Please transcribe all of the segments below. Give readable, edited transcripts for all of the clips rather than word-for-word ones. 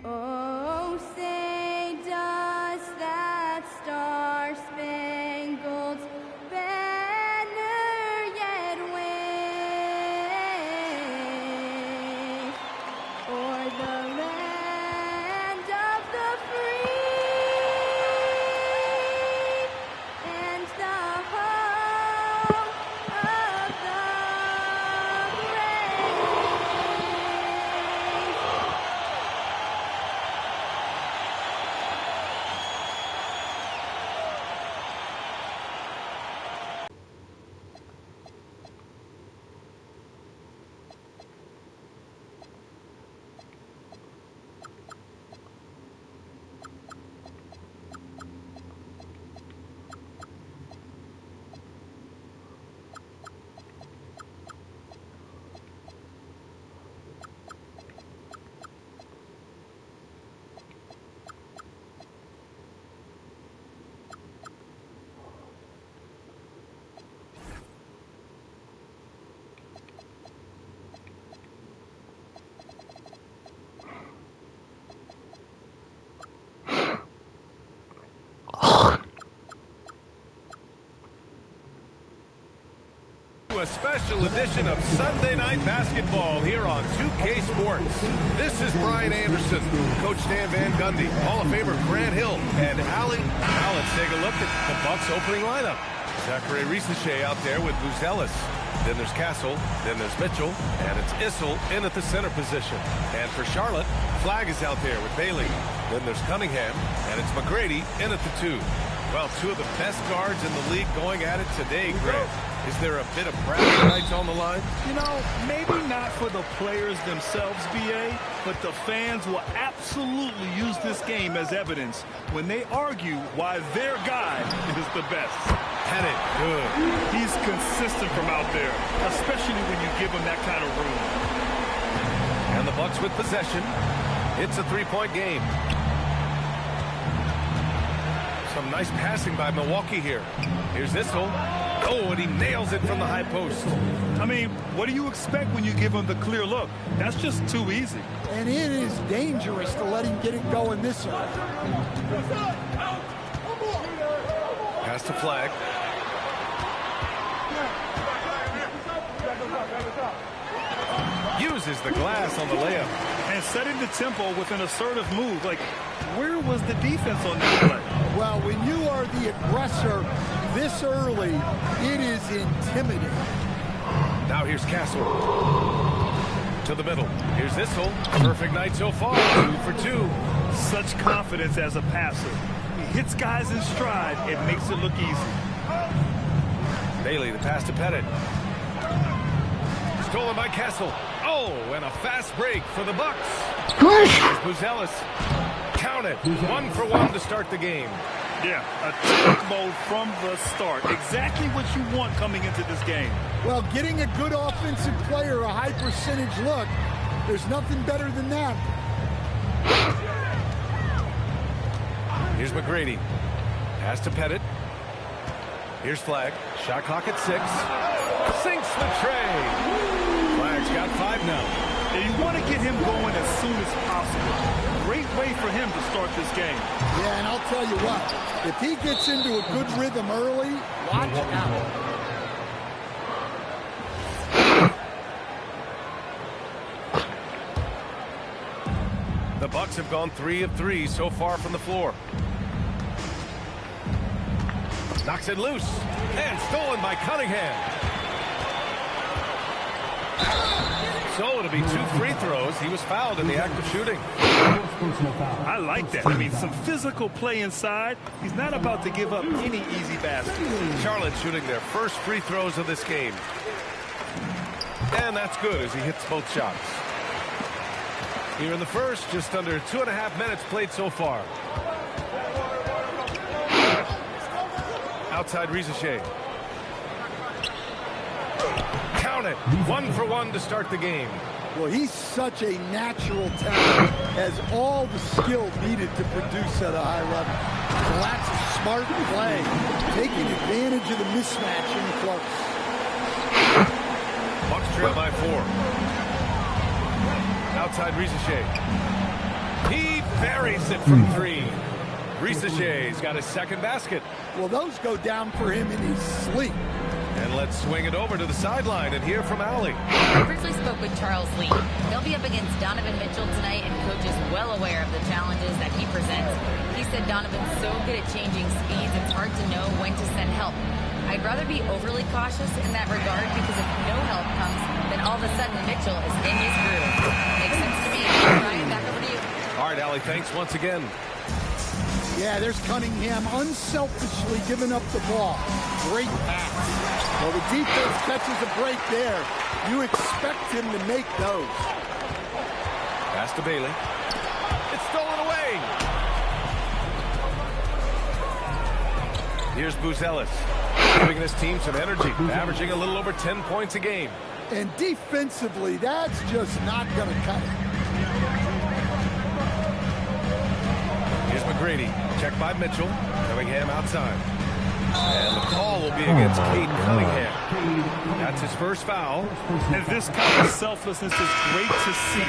Oh, say does that star-spangled banner yet wave o'er the land of the free and the home of the brave? A special edition of Sunday Night Basketball here on 2K Sports. This is Brian Anderson, Coach Dan Van Gundy, Hall of Famer Grant Hill, and Allie. Now let's take a look at the Bucks opening lineup. Risacher out there with Buzales. Then there's Castle, then there's Mitchell, and it's Issel in at the center position. And for Charlotte, Flagg is out there with Bailey. Then there's Cunningham, and it's McGrady in at the 2. Well, two of the best guards in the league going at it today, Grant. Is there a bit of bragging rights on the line? You know, maybe not for the players themselves, BA, but the fans will absolutely use this game as evidence when they argue why their guy is the best. Had it good. He's consistent from out there, especially when you give him that kind of room. And the Bucks with possession. It's a three-point game. Some nice passing by Milwaukee here. Here's Issel. Oh, and he nails it from the high post. I mean, what do you expect when you give him the clear look? That's just too easy. And it is dangerous to let him get it going this way. Pass to Flagg. Uses the glass on the layup. And setting the tempo with an assertive move. Like, where was the defense on that play? Well, when you are the aggressor this early, it is intimidating. Now here's Castle. To the middle. Here's Issel. Perfect night so far. 2 for 2. Such confidence as a passer. He hits guys in stride. It makes it look easy. Bailey, the pass to Pettit. Stolen by Castle. Oh, and a fast break for the Bucks. Here's Buzales. Count it. 1 for 1 to start the game. Yeah, attack mode from the start. Exactly what you want coming into this game. Well, getting a good offensive player a high percentage look, there's nothing better than that. Here's McGrady. Pass to Pettit. Here's Flagg. Shot clock at 6. Sinks the tray. Flagg's got 5 now. And you want to get him going as soon as possible. Great way for him to start this game. Yeah, and I'll tell you what, if he gets into a good rhythm early, watch out. The Bucks have gone 3 of 3 so far from the floor. Knocks it loose. And stolen by Cunningham. So it'll be 2 free throws. He was fouled in the act of shooting. I like that. I mean, some physical play inside. He's not about to give up any easy baskets. Charlotte shooting their first free throws of this game. And that's good as he hits both shots. Here in the first, just under 2.5 minutes played so far. Outside Risacher. Count it. 1 for 1 to start the game. Well, he's such a natural talent, has all the skill needed to produce at a high level. So that's a smart play, taking advantage of the mismatch in close. Bucks trail by 4. Outside Risacher. He buries it from 3. Risacher's got his second basket. Well, those go down for him in his sleep. And let's swing it over to the sideline and hear from Allie. I briefly spoke with Charles Lee. They'll be up against Donovan Mitchell tonight, and Coach is well aware of the challenges that he presents. He said Donovan's so good at changing speeds, it's hard to know when to send help. I'd rather be overly cautious in that regard, because if no help comes, then all of a sudden Mitchell is in his groove. Makes sense to me. Ryan, back over to you. All right, Allie, thanks once again. Yeah, there's Cunningham unselfishly giving up the ball. Great pass. Well, the defense catches a break there. You expect him to make those. Pass to Bailey. It's stolen away. Here's Buzales, giving this team some energy, averaging a little over 10 points a game. And defensively, that's just not going to cut it. Here's McGrady, checked by Mitchell. Cunningham outside. And the call will be against Cade Cunningham. That's his first foul. And this kind of selflessness is great to see.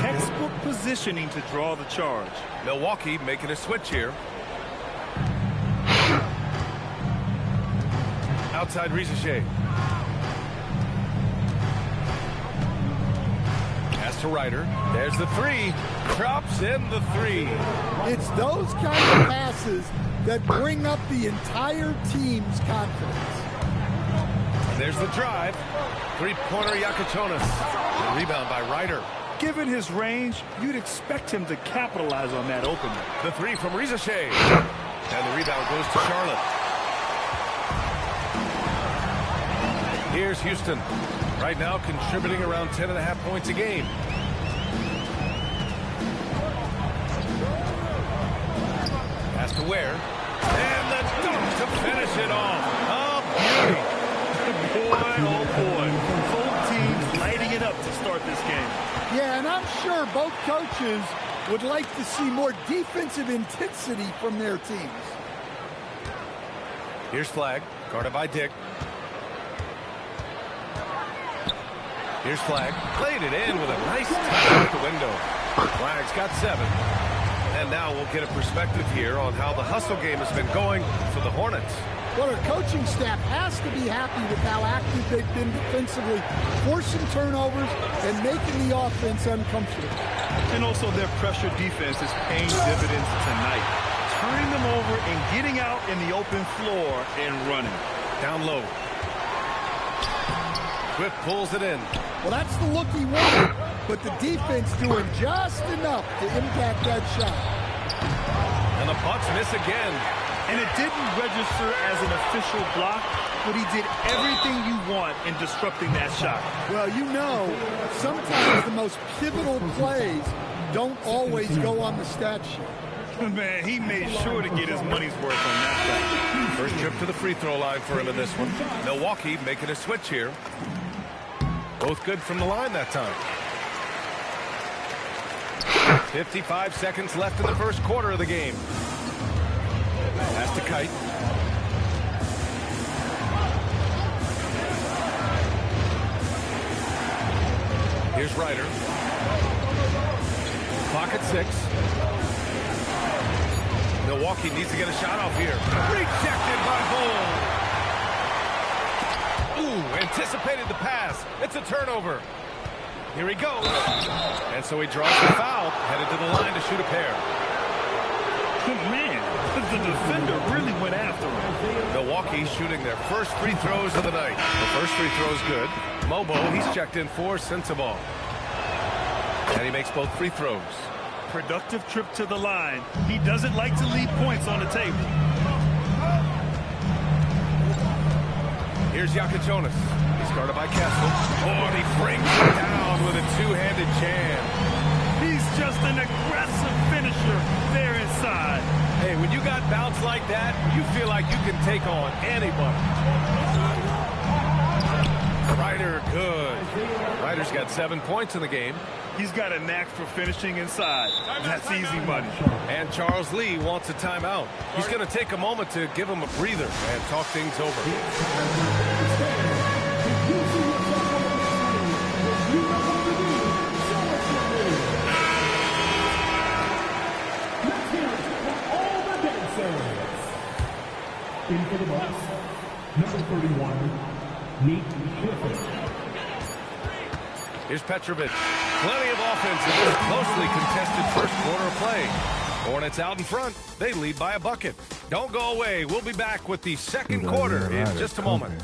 Textbook positioning to draw the charge. Milwaukee making a switch here. Outside Risacher. Pass to Ryder. There's the 3. Drops in the 3. It's those kind of passes that bring up the entire team's confidence. And there's the drive. Three-pointer Yakichonis. Rebound by Ryder. Given his range, you'd expect him to capitalize on that opening. The 3 from Risacher. And the rebound goes to Charlotte. Here's Houston. Right now contributing around 10.5 points a game. Pass to Ware. And the dunk to finish it off. Oh, beauty. Boy, oh boy. Both teams lighting it up to start this game. Yeah, and I'm sure both coaches would like to see more defensive intensity from their teams. Here's Flagg, guarded by Dick. Here's Flagg, played it in with a nice touch out the window. Flagg's got 7. And now we'll get a perspective here on how the hustle game has been going for the Hornets. Well, our coaching staff has to be happy with how active they've been defensively, forcing turnovers and making the offense uncomfortable. And also their pressure defense is paying dividends tonight. Turning them over and getting out in the open floor and running. Down low. Swift pulls it in. Well, that's the look he wanted, but the defense doing just enough to impact that shot. And the Bucks miss again. And it didn't register as an official block, but he did everything you want in disrupting that shot. Well, you know, sometimes the most pivotal plays don't always go on the stat sheet. Man, he made sure to get his money's worth on that play. First trip to the free throw line for him in this one. Milwaukee making a switch here. Both good from the line that time. 55 seconds left in the first quarter of the game. Pass to Cade. Here's Ryder. Clock at 6. Milwaukee needs to get a shot off here. Rejected by Bull. Ooh, anticipated the pass. It's a turnover. Here he goes. And so he draws the foul, headed to the line to shoot a pair. Man, the defender really went after him. Milwaukee shooting their first free throws of the night. The first free throw is good. Mobo, he's checked in for Sensabaugh. And he makes both free throws. Productive trip to the line. He doesn't like to leave points on the table. Here's Yakichonis. He's guarded by Castle. Oh, and he brings it down with a two-handed jam. He's just an aggressive finisher there inside. Hey, when you got bounce like that, you feel like you can take on anybody. Ryder, good. Ryder Ryder's got 7 points in the game. He's got a knack for finishing inside. That's easy money. And Charles Lee wants a timeout. He's going to take a moment to give him a breather and talk things over. In for the Bucks, number 31, Nate Clifford. Here's Petrovic. Plenty of offense in this closely contested first quarter of play. Hornets out in front. They lead by a bucket. Don't go away. We'll be back with the second quarter in just a moment.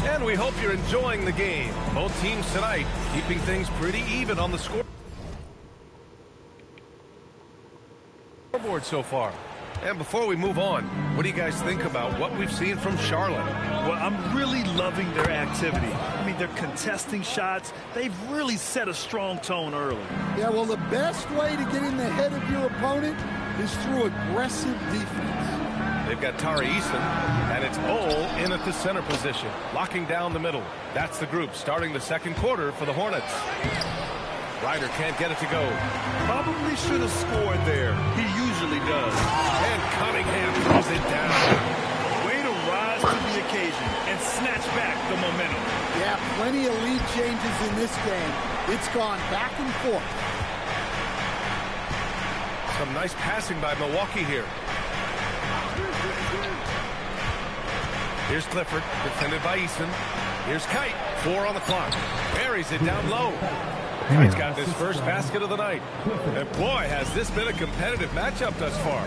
And we hope you're enjoying the game. Both teams tonight keeping things pretty even on the scoreboard so far. And before we move on, what do you guys think about what we've seen from Charlotte? Well, I'm really loving their activity. I mean, they're contesting shots. They've really set a strong tone early. Yeah, well, the best way to get in the head of your opponent is through aggressive defense. They've got Tari Eason, and it's Ole in at the center position, locking down the middle. That's the group starting the second quarter for the Hornets. Ryder can't get it to go. Probably should have scored there. He usually does. And Cunningham throws it down. Way to rise to the occasion and snatch back the momentum. Yeah, plenty of lead changes in this game. It's gone back and forth. Some nice passing by Milwaukee here. Here's Clifford, defended by Eason. Here's Kite, 4 on the clock. Buries it down low. Kite's got his first basket of the night. And boy, has this been a competitive matchup thus far.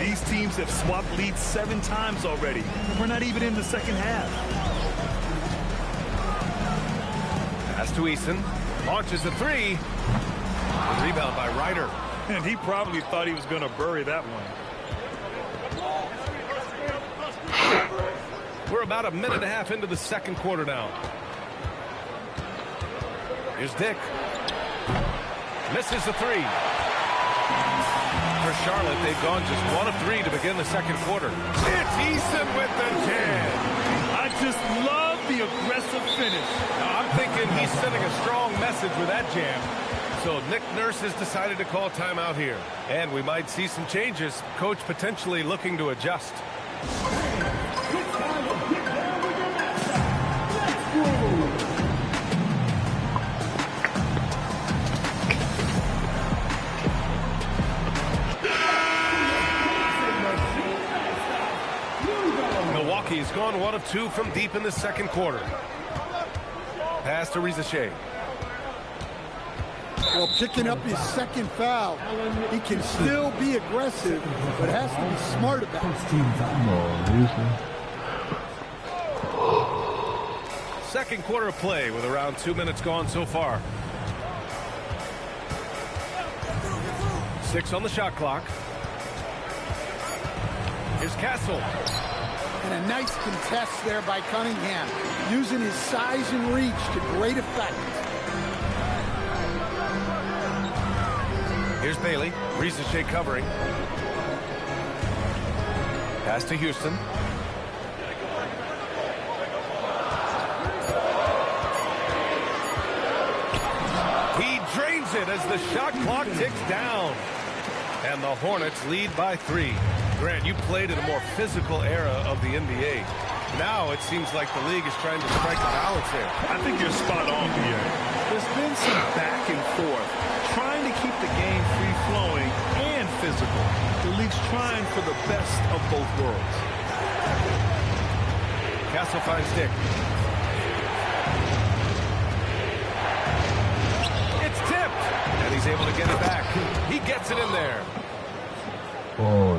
These teams have swapped leads 7 times already. We're not even in the second half. Pass to Eason. Launches the 3. Rebound by Ryder. And he probably thought he was going to bury that one. We're about a minute and a half into the second quarter now. Here's Dick. Misses the 3. For Charlotte, they've gone just 1 of 3 to begin the second quarter. It's Eason with the jam. I just love the aggressive finish. Now, I'm thinking he's sending a strong message with that jam. So Nick Nurse has decided to call timeout here. And we might see some changes. Coach potentially looking to adjust. Milwaukee's gone 1 of 2 from deep in the second quarter. Pass to Risacher. Well, picking up his second foul, he can still be aggressive, but has to be smart about it. Second quarter of play with around 2 minutes gone so far. 6 on the shot clock. Here's Castle. And a nice contest there by Cunningham, using his size and reach to great effect. Here's Bailey. Risacher covering. Pass to Houston. He drains it as the shot clock ticks down. And the Hornets lead by 3. Grant, you played in a more physical era of the NBA. Now it seems like the league is trying to strike a balance here. I think you're spot on, Pierre. There's been some back and forth, trying to keep the game free-flowing and physical. The league's trying for the best of both worlds. Castle finds Dick. It's tipped, and he's able to get it back. He gets it in there. Oh.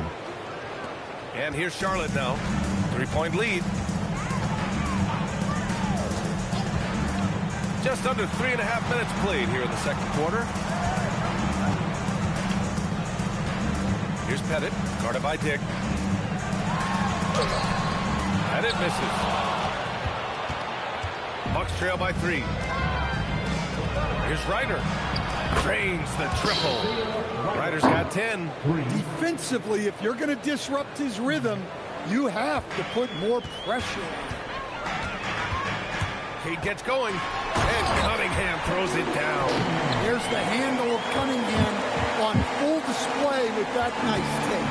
And here's Charlotte now. 3-point lead. Just under 3.5 minutes played here in the second quarter. Here's Pettit, guarded by Dick. And it misses. Bucks trail by 3. Here's Ryder. Drains the triple. Ryder's got 10. Defensively, if you're going to disrupt his rhythm, you have to put more pressure on him. Cade gets going, and Cunningham throws it down. There's the handle of Cunningham on full display with that nice take.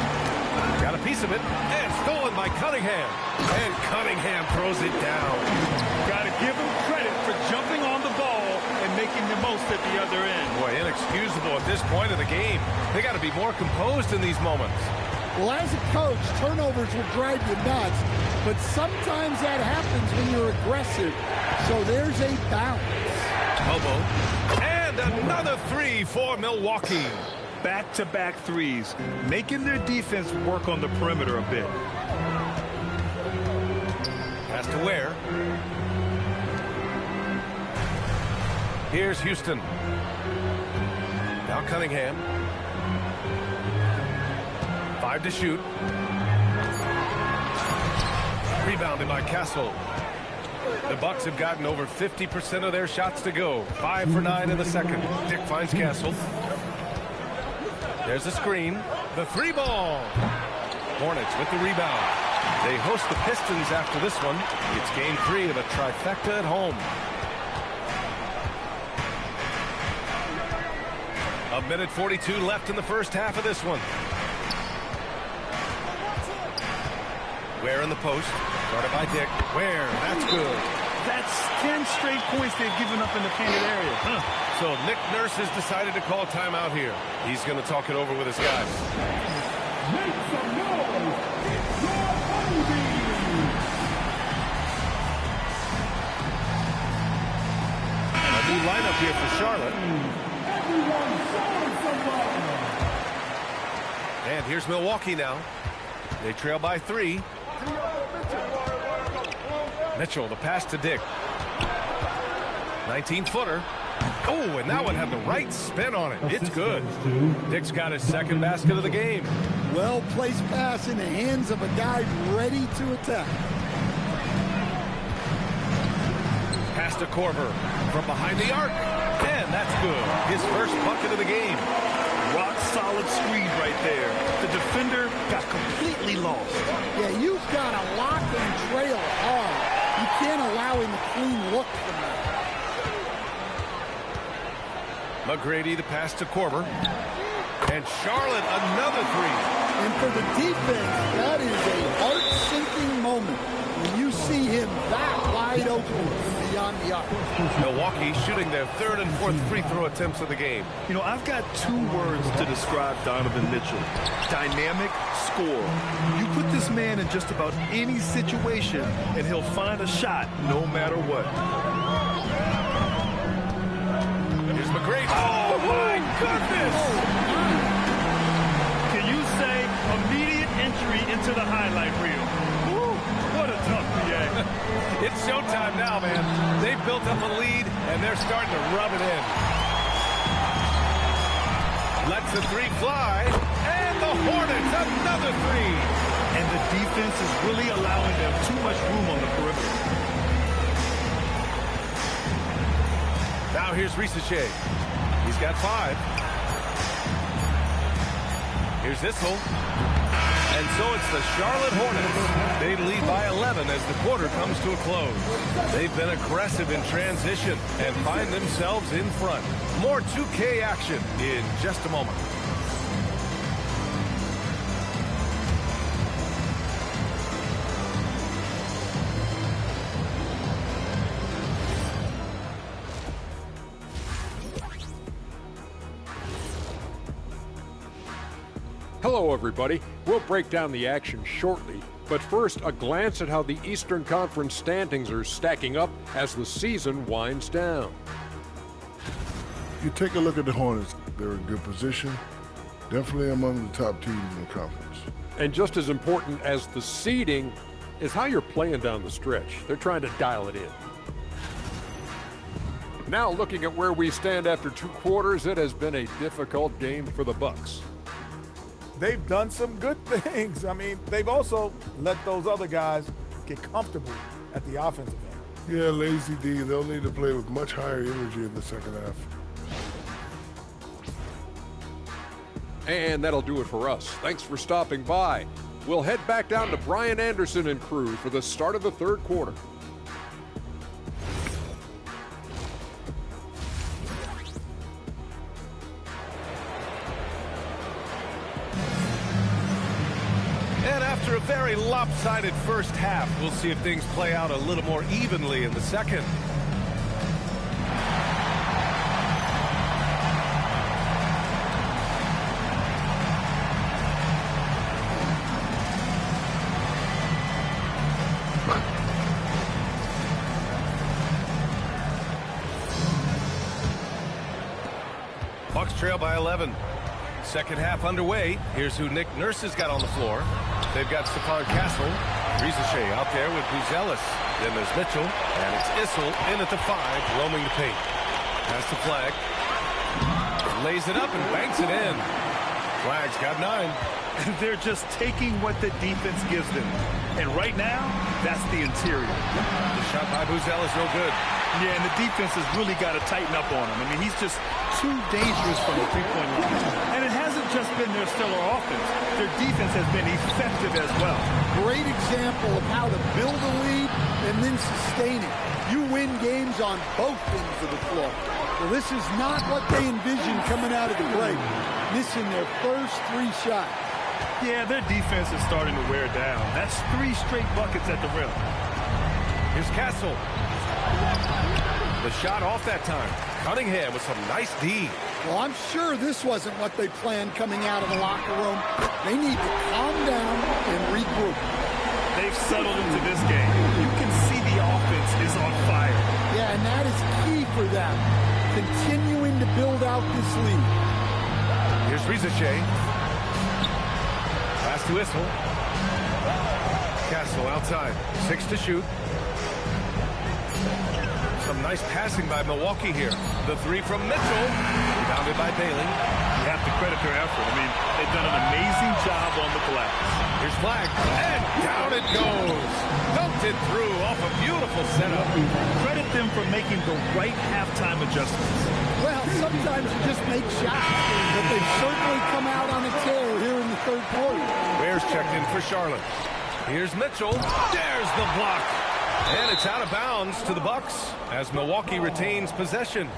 Got a piece of it, and stolen by Cunningham. And Cunningham throws it down. Got to give him credit for jumping on the ball and making the most at the other end. Boy, inexcusable at this point of the game. They got to be more composed in these moments. Well, as a coach, turnovers will drive you nuts, but sometimes that happens when you're aggressive. So there's a balance. Elbow. And another three for Milwaukee. Back-to-back threes, making their defense work on the perimeter a bit. Pass to Ware. Here's Houston. Now Cunningham. 5 to shoot. Rebounded by Castle. The Bucks have gotten over 50% of their shots to go. 5 for 9 in the second. Dick finds Castle. There's the screen. The three ball. Hornets with the rebound. They host the Pistons after this one. It's game 3 of a trifecta at home. A minute 42 left in the first half of this one. Ware in the post. Started by Dick. Ware, that's good. That's 10 straight points they've given up in the painted area. So Nick Nurse has decided to call timeout here. He's going to talk it over with his guys. Make some noise. It's your baby. A new lineup here for Charlotte. Everyone show someone. And here's Milwaukee now. They trail by 3. Mitchell, the pass to Dick. 19-footer. Oh, and that one had the right spin on it. It's good. Dick's got his second basket of the game. Well-placed pass in the hands of a guy ready to attack. Pass to Korver from behind the arc. And that's good. His first bucket of the game. Rock solid screen right there. The defender got completely lost. Yeah, you've got to lock and trail hard. You can't allow him a clean look from that. McGrady, the pass to Korver. And Charlotte, another three. And for the defense, that is a heart-sinking moment when you see him that wide open beyond the arc. Milwaukee shooting their third and fourth free throw attempts of the game. You know, I've got 2 words to describe Donovan Mitchell. Dynamic, score. You put this man in just about any situation, and he'll find a shot no matter what. Here's McGrady. Oh, my goodness! Can you say immediate entry into the highlight reel? Woo, what a tough PA. It's showtime now, man. They've built up a lead, and they're starting to rub it in. Lets the three fly, and the Hornets, another three. And the defense is really allowing them too much room on the perimeter. Now here's Risacher. He's got 5. Here's Issel. And so it's the Charlotte Hornets. They lead by 11 as the quarter comes to a close. They've been aggressive in transition and find themselves in front. More 2K action in just a moment. Hello, everybody. We'll break down the action shortly, but first, a glance at how the Eastern Conference standings are stacking up as the season winds down. You take a look at the Hornets. They're in good position, definitely among the top teams in the conference. And just as important as the seeding is how you're playing down the stretch. They're trying to dial it in. Now, looking at where we stand after 2 quarters, it has been a difficult game for the Bucks. They've done some good things. I mean, they've also let those other guys get comfortable at the offensive end. Yeah, lazy D. They'll need to play with much higher energy in the second half. And that'll do it for us. Thanks for stopping by. We'll head back down to Brian Anderson and crew for the start of the third quarter. And after a very lopsided first half, we'll see if things play out a little more evenly in the second. Bucks trail by 11. Second half underway. Here's who Nick Nurse has got on the floor. They've got Stefan Castle, Risacher out there with Buzales. Then there's Mitchell, and it's Issel in at the 5, roaming the paint. Pass to Flagg. Lays it up and banks it in. Flagg's got 9. They're just taking what the defense gives them. And right now, that's the interior. The shot by Buzales, no good. Yeah, and the defense has really got to tighten up on him. I mean, he's just too dangerous from the three-point line. And it hasn't just been their stellar offense. Their defense has been effective as well. Great example of how to build a lead and then sustain it. You win games on both ends of the floor. Well, this is not what they envisioned coming out of the break. Missing their first 3 shots. Yeah, their defense is starting to wear down. That's 3 straight buckets at the rim. Here's Castle. The shot off that time. Cunningham with some nice D. Well, I'm sure this wasn't what they planned coming out of the locker room. They need to calm down and regroup. They've settled into this game. You can see the offense is on fire. Yeah, and that is key for them. Continuing to build out this lead. Here's Risacher. Pass to Issel. Castle outside. 6 to shoot. Some nice passing by Milwaukee here. The 3 from Mitchell. Rebounded by Bailey. You have to credit their effort. I mean, they've done an amazing job on the glass. Here's Flagg. And down it goes. Dunked it through off a beautiful setup. Credit them for making the right halftime adjustments. Well, sometimes you just make shots, but they've certainly come out on a tear here in the third quarter. Bears checked in for Charlotte. Here's Mitchell. There's the block. And it's out of bounds to the Bucks as Milwaukee retains possession.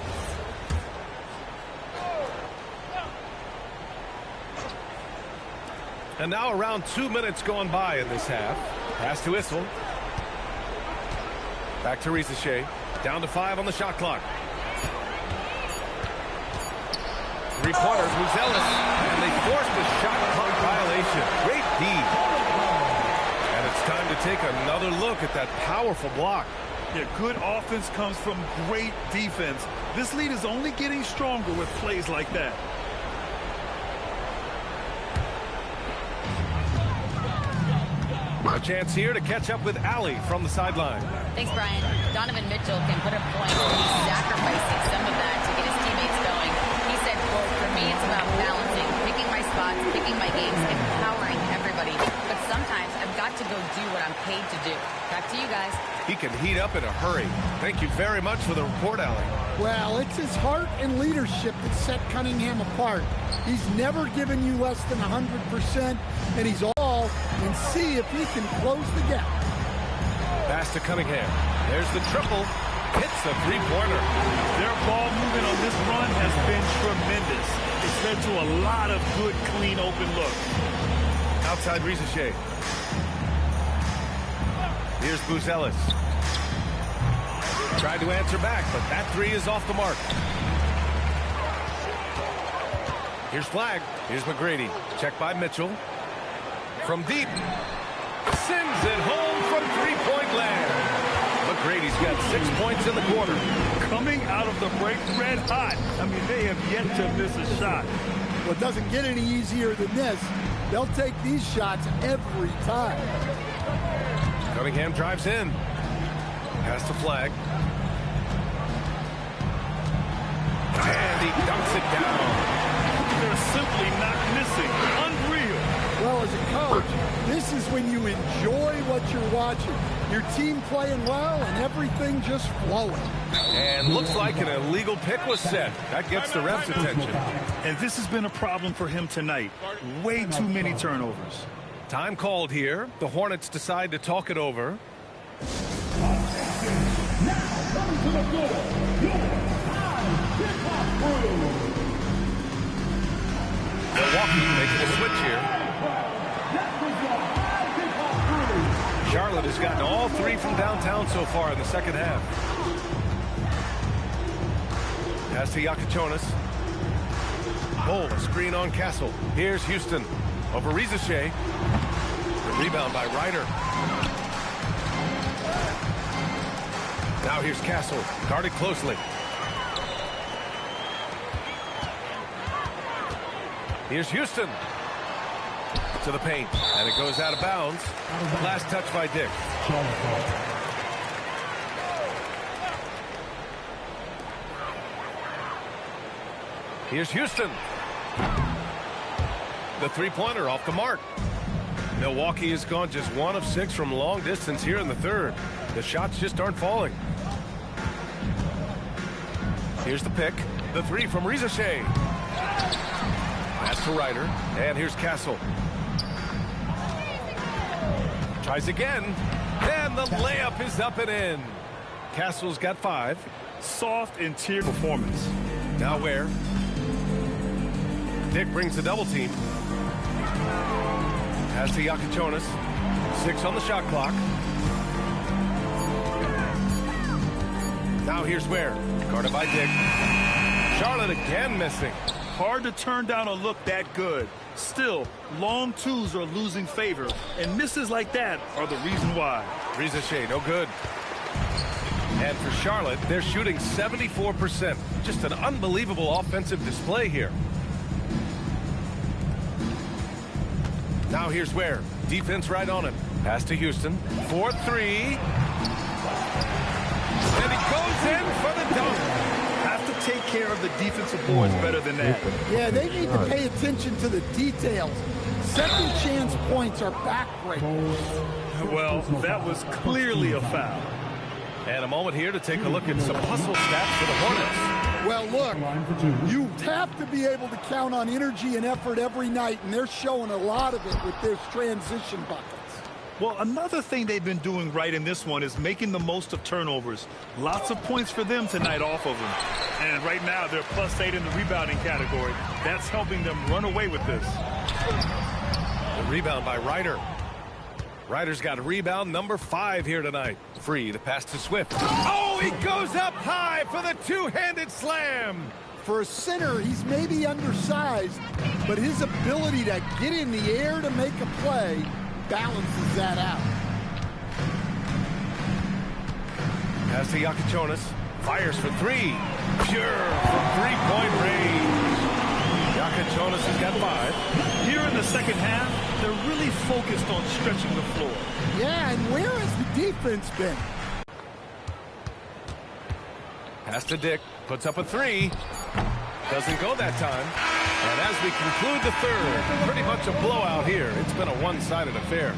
And now around 2 minutes going by in this half. Pass to Issel. Back to Risacher. Down to 5 on the shot clock. 3-pointers, Buzales. And they forced a shot clock violation. Great D. And it's time to take another look at that powerful block. Yeah, good offense comes from great defense. This lead is only getting stronger with plays like that. A chance here to catch up with Allie from the sideline. Thanks, Brian. Donovan Mitchell can put up points, but he's sacrificing some of that to get his teammates going. He said, quote, "For me, it's about balancing, picking my spots, picking my games, empowering everybody. But sometimes I've got to go do what I'm paid to do." Back to you guys. He can heat up in a hurry. Thank you very much for the report, Allie. Well, it's his heart and leadership that set Cunningham apart. He's never given you less than 100%, and he's all and see if he can close the gap. Pass to Cunningham. There's the triple. Hits the 3-pointer. Their ball movement on this run has been tremendous. It's led to a lot of good, clean, open looks. Outside Risacher. Here's Buzales. Tried to answer back, but that 3 is off the mark. Here's Flagg. Here's McGrady. Checked by Mitchell. From deep. Sends it home from 3-point land. McGrady's got 6 points in the quarter. Coming out of the break red hot. I mean, they have yet to miss a shot. Well, it doesn't get any easier than this. They'll take these shots every time. Cunningham drives in. Pass to Flagg. And he dunks it down. They're simply not missing. Unreal. Well, as a coach, this is when you enjoy what you're watching. Your team playing well and everything just flowing. And looks like an illegal pick was set. That gets the ref's attention. And this has been a problem for him tonight. Way too many turnovers. Time called here. The Hornets decide to talk it over. Milwaukee making a switch here. Charlotte has gotten all three from downtown so far in the second half. Pass to Yakachonis. Ball, a screen on Castle. Here's Houston over Risacher. The rebound by Ryder. Now here's Castle, guarded closely. Here's Houston to the paint, and it goes out of bounds. Last touch by Dick. Here's Houston. The three-pointer off the mark. Milwaukee has gone just 1 of 6 from long distance here in the third. The shots just aren't falling. Here's the pick. The three from Risacher. Pass to Ryder. And here's Castle. Tries again. And the layup is up and in. Castle's got 5. Soft interior performance. Now where? Dick brings the double team. Pass to Yakachonis. 6 on the shot clock. Now here's Ware. Guarded by Dick. Charlotte again missing. Hard to turn down a look that good. Still, long twos are losing favor, and misses like that are the reason why. Risacher, no good. And for Charlotte, they're shooting 74%. Just an unbelievable offensive display here. Now here's Ware. Defense right on him. Pass to Houston. 4-3. And he goes in for the dunk. Have to take care of the defensive boards better than that. Yeah, they need to pay attention to the details. Second chance points are backbreaking. Well, that was clearly a foul. And a moment here to take a look at some hustle stats for the Hornets. Well, look, you have to be able to count on energy and effort every night, and they're showing a lot of it with their transition buckets. Well, another thing they've been doing right in this one is making the most of turnovers. Lots of points for them tonight off of them. And right now, they're +8 in the rebounding category. That's helping them run away with this. The rebound by Ryder. Ryder's got a rebound number 5 here tonight. Free to pass to Swift. Oh, he goes up high for the two-handed slam. For a center, he's maybe undersized, but his ability to get in the air to make a play balances that out. Pass to Yakachonis. Fires for 3. Pure from three-point range. Yakachonis has got 5. Here in the second half, they're really focused on stretching the floor. Yeah, and where has the defense been? Pass to Dick. Puts up a 3. Doesn't go that time. And as we conclude the third, pretty much a blowout here. It's been a one-sided affair.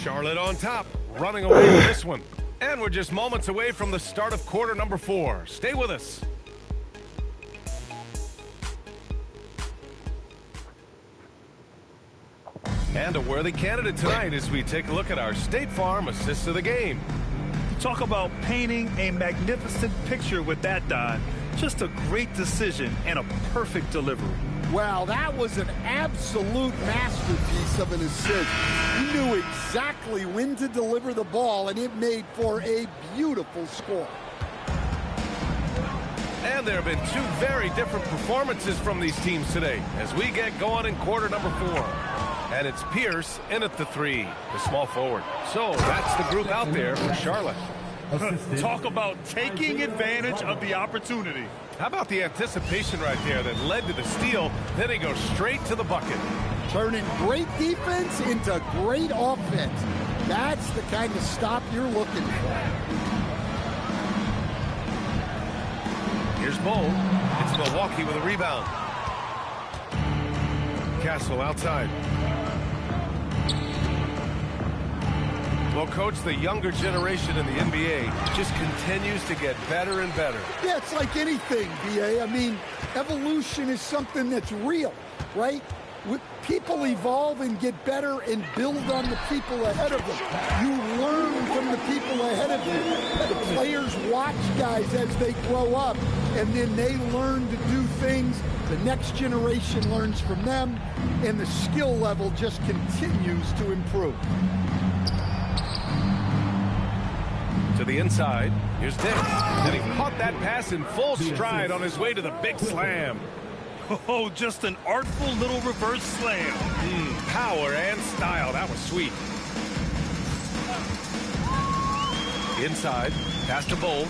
Charlotte on top, running away with this one. And we're just moments away from the start of quarter number 4. Stay with us. And a worthy candidate tonight as we take a look at our State Farm assist of the game. Talk about painting a magnificent picture with that, Don. Just a great decision and a perfect delivery. Well, that was an absolute masterpiece of an assist. He knew exactly when to deliver the ball, and it made for a beautiful score. And there have been 2 very different performances from these teams today as we get going in quarter number 4. And it's Pierce in at the 3, the small forward. So that's the group out there for Charlotte. Talk about taking advantage of the opportunity. How about the anticipation right there that led to the steal? Then he goes straight to the bucket. Turning great defense into great offense. That's the kind of stop you're looking for. Here's Bull. It's Milwaukee with a rebound. Castle outside. Well, Coach, the younger generation in the NBA just continues to get better and better. Yeah, it's like anything, BA. I mean, evolution is something that's real, right? People evolve and get better and build on the people ahead of them. You learn from the people ahead of you. The players watch guys as they grow up, and then they learn to do things. The next generation learns from them, and the skill level just continues to improve. To the inside, here's Dick, and he caught that pass in full stride on his way to the big slam. Oh, just an artful little reverse slam. Power and style. That was sweet. Inside, pass to Bull.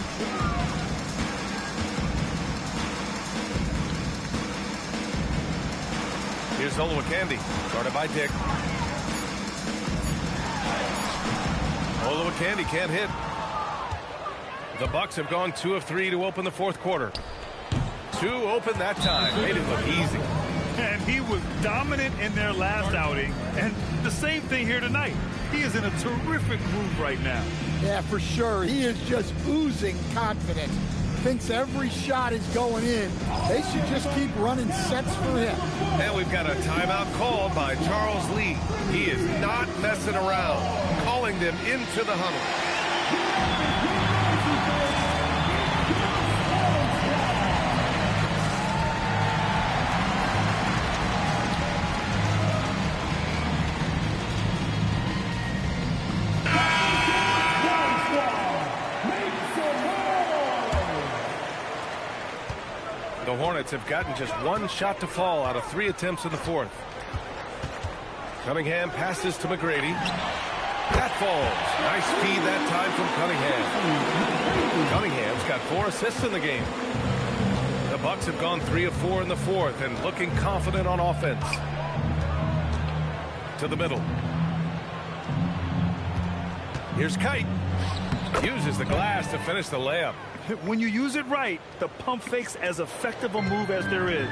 Here's Olowokandi, guarded by Dick. Olowokandi can't hit. The Bucks have gone 2 of 3 to open the fourth quarter. 2 open that time. Made it look easy. And he was dominant in their last outing. And the same thing here tonight. He is in a terrific groove right now. Yeah, for sure. He is just oozing confidence. Thinks every shot is going in. They should just keep running sets for him. And we've got a timeout called by Charles Lee. He is not messing around. Calling them into the huddle. The Hornets have gotten just 1 shot to fall out of 3 attempts in the fourth. Cunningham passes to McGrady. That falls. Nice feed that time from Cunningham. Cunningham's got 4 assists in the game. The Bucks have gone 3 of 4 in the fourth and looking confident on offense. To the middle. Here's Cade. Uses the glass to finish the layup. When you use it right, the pump fake's as effective a move as there is.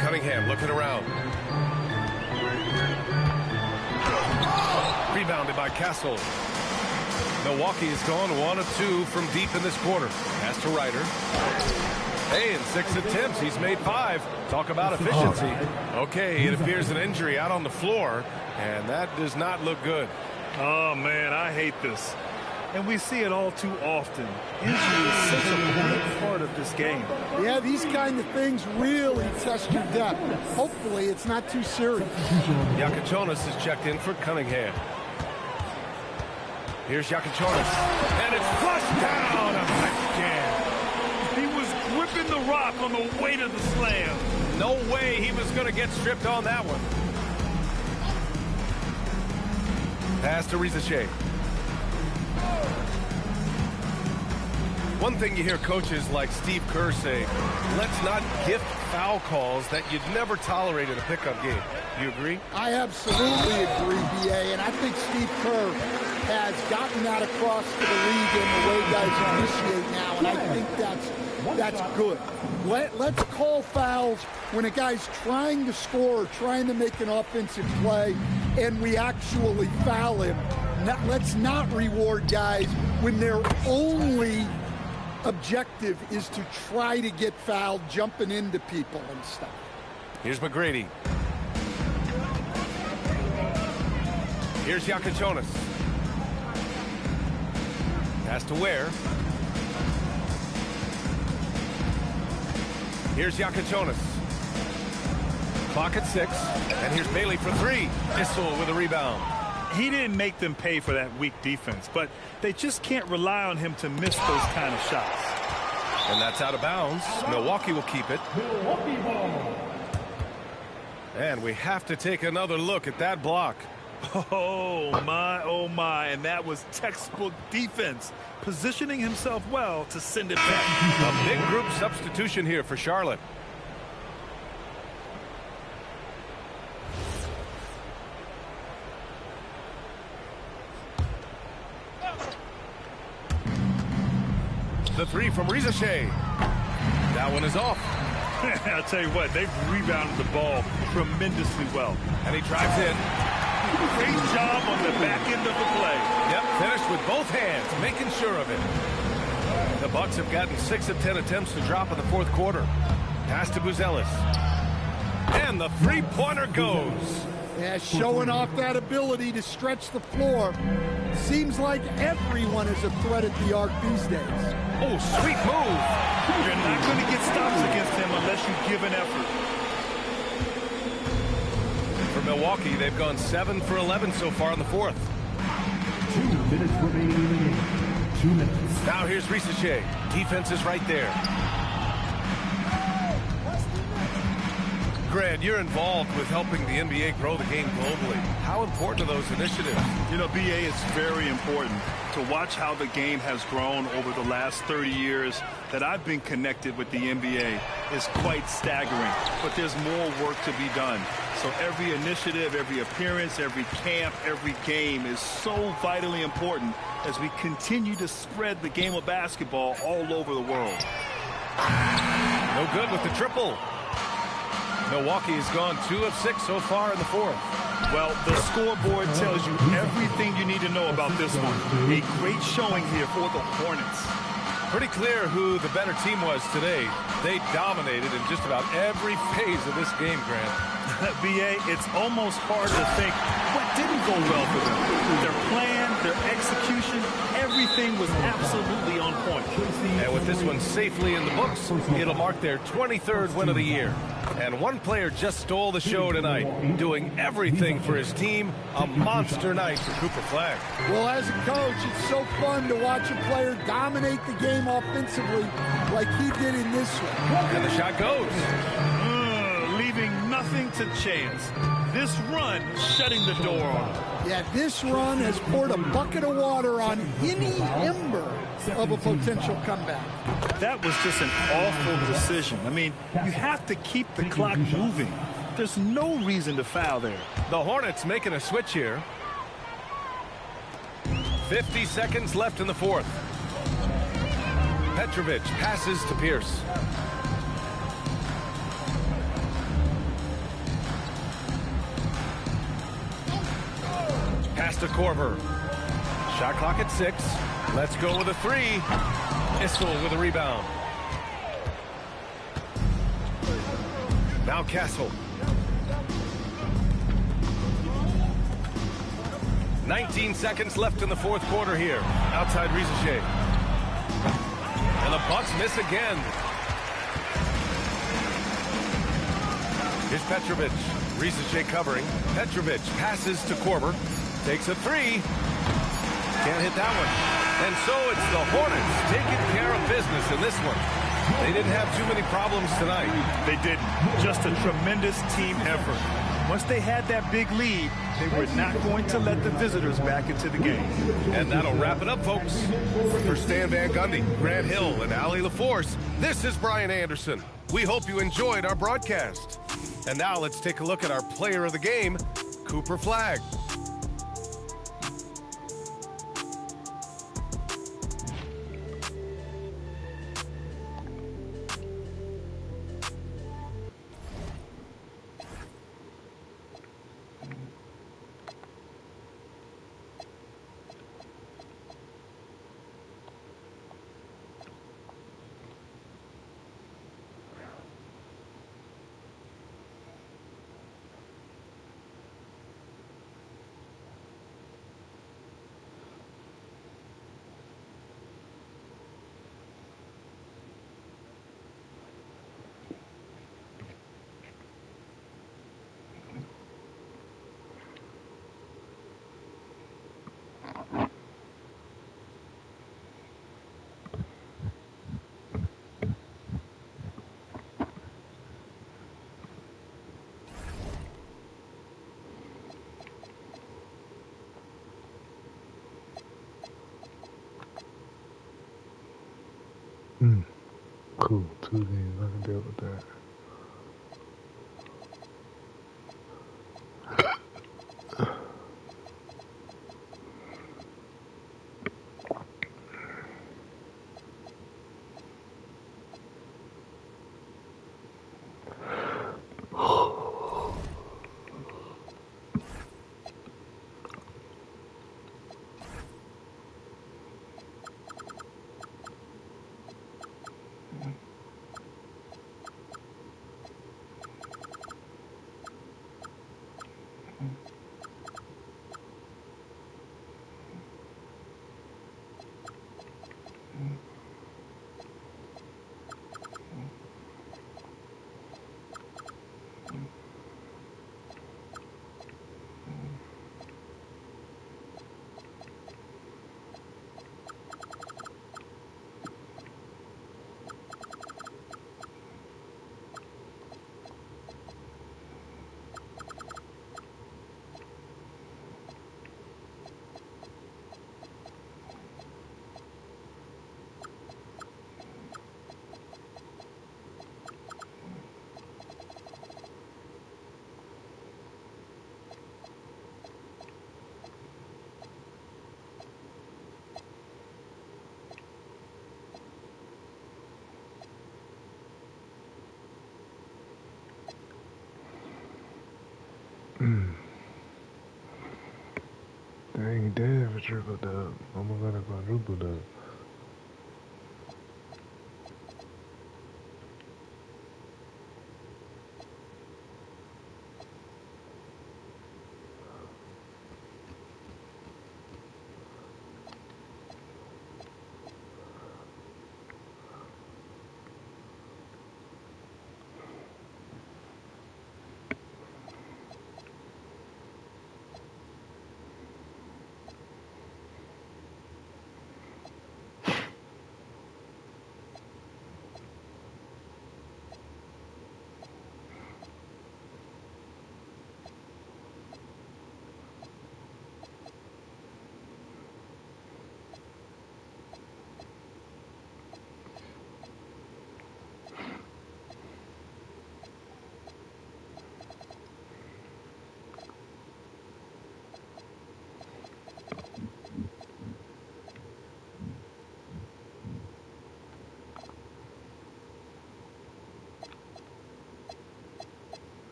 Cunningham looking around. Rebounded by Castle. Milwaukee has gone 1 of 2 from deep in this quarter. Pass to Ryder. Hey, in 6 attempts, he's made 5. Talk about efficiency. Okay, it appears an injury out on the floor, and that does not look good. Oh, man, I hate this. And we see it all too often. Injury is such a big part of this game. Yeah, these kind of things really test your depth. Hopefully, it's not too serious. Yakachonis is checked in for Cunningham. Here's Yakachonis. And it's flushed down. Again. He was gripping the rock on the way to the slam. No way he was going to get stripped on that one. Pass to Risacher. One thing you hear coaches like Steve Kerr say, let's not gift foul calls that you'd never tolerate in a pickup game. You agree? I absolutely agree, BA, and I think Steve Kerr has gotten that across to the league in the way guys initiate now, and I think that's good. Let's call fouls when a guy's trying to score, trying to make an offensive play, and we actually foul him. Let's not reward guys when their only objective is to try to get fouled, jumping into people and stuff. Here's McGrady. Here's Yakachonis. Pass to Ware. Here's Yakachonis. Clock at 6. And here's Bailey for 3. Issel with a rebound. He didn't make them pay for that weak defense, but they just can't rely on him to miss those kind of shots. And that's out of bounds. Milwaukee will keep it. And we have to take another look at that block. Oh, my, and that was textbook defense, positioning himself well to send it back. A big group substitution here for Charlotte. The 3 from Risacher. That one is off. I'll tell you what, they've rebounded the ball tremendously well. And he drives in. Great job on the back end of the play. Yep, finished with both hands, making sure of it. The Bucks have gotten 6 of 10 attempts to drop in the fourth quarter. Pass to Buzales. And the three-pointer goes. Yeah, showing off that ability to stretch the floor. Seems like everyone is a threat at the arc these days. Oh, sweet move. You're not going to get stops against him unless you give an effort. For Milwaukee, they've gone 7 for 11 so far in the fourth. 2 minutes remaining in the game. 2 minutes. Now here's Risacher. Defense is right there. Grant, you're involved with helping the NBA grow the game globally. How important are those initiatives? You know, BA, it's very important to watch how the game has grown over the last 30 years that I've been connected with the NBA is quite staggering. But there's more work to be done. So every initiative, every appearance, every camp, every game is so vitally important as we continue to spread the game of basketball all over the world. No good with the triple. Milwaukee has gone 2 of 6 so far in the fourth. Well, the scoreboard tells you everything you need to know about this one. A great showing here for the Hornets. Pretty clear who the better team was today. They dominated in just about every phase of this game, Grant. BA, it's almost hard to think what didn't go well for them. Their plan, their execution, everything was absolutely on point. And with this one safely in the books, it'll mark their 23rd win of the year. And one player just stole the show tonight, doing everything for his team. A monster night for Cooper Flagg. Well, as a coach, it's so fun to watch a player dominate the game offensively like he did in this one. And the shot goes. Leaving nothing to chance. This run shutting the door on him. Yeah, this run has poured a bucket of water on any ember of a potential comeback. That was just an awful decision. I mean, you have to keep the clock moving. There's no reason to foul there. The Hornets making a switch here. 50 seconds left in the fourth. Petrovic passes to Pierce. Pass to Korver. Shot clock at 6. Let's go with a 3. Issel with a rebound. Now Castle. 19 seconds left in the fourth quarter here. Outside Risacher. And the Bucks miss again. Here's Petrovic. Risacher covering. Petrovic passes to Korver. Takes a 3. Can't hit that one. And so it's the Hornets taking care of business in this one. They didn't have too many problems tonight. They didn't. Just a tremendous team effort. Once they had that big lead, they were not going to let the visitors back into the game. And that'll wrap it up, folks. For Stan Van Gundy, Grant Hill, and Allie LaForce, this is Brian Anderson. We hope you enjoyed our broadcast. And now let's take a look at our player of the game, Cooper Flagg. Cool, 2 games, I can deal with that. He did for triple dub. Almost got a quadruple dub.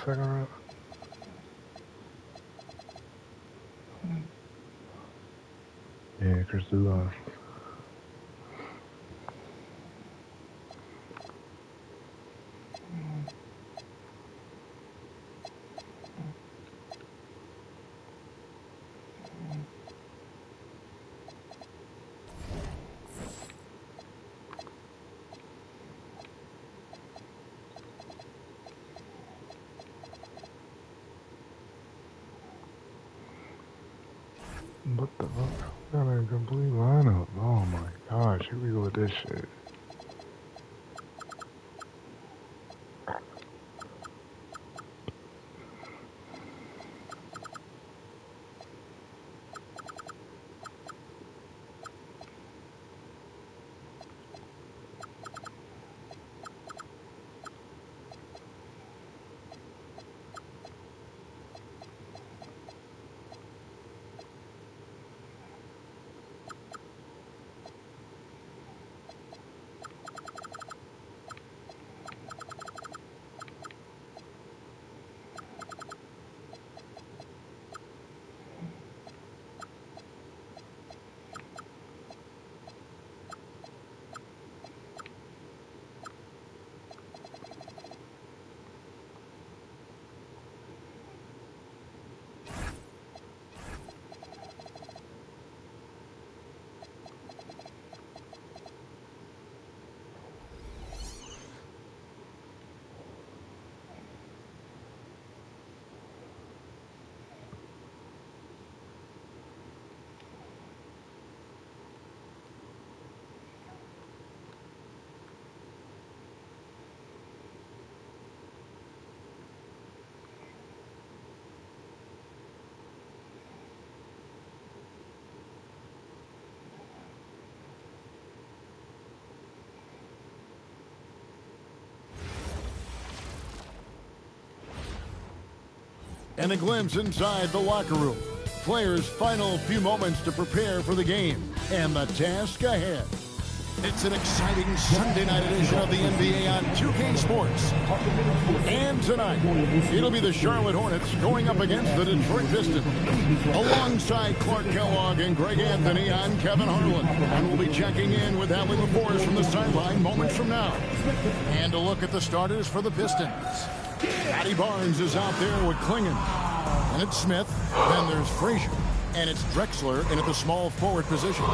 Second round. Yeah, Chris Buzales. What the fuck? Got a complete lineup. Oh my gosh, here we go with this shit. And a glimpse inside the locker room. Players' final few moments to prepare for the game and the task ahead. It's an exciting Sunday night edition of the NBA on 2K Sports. And tonight, it'll be the Charlotte Hornets going up against the Detroit Pistons. Alongside Clark Kellogg and Greg Anthony, I'm Kevin Harlan. And we'll be checking in with Allie LaForce from the sideline moments from now. And a look at the starters for the Pistons. Matty Barnes is out there with Klingon. And it's Smith. Then there's Frazier. And it's Drexler in at the small forward position.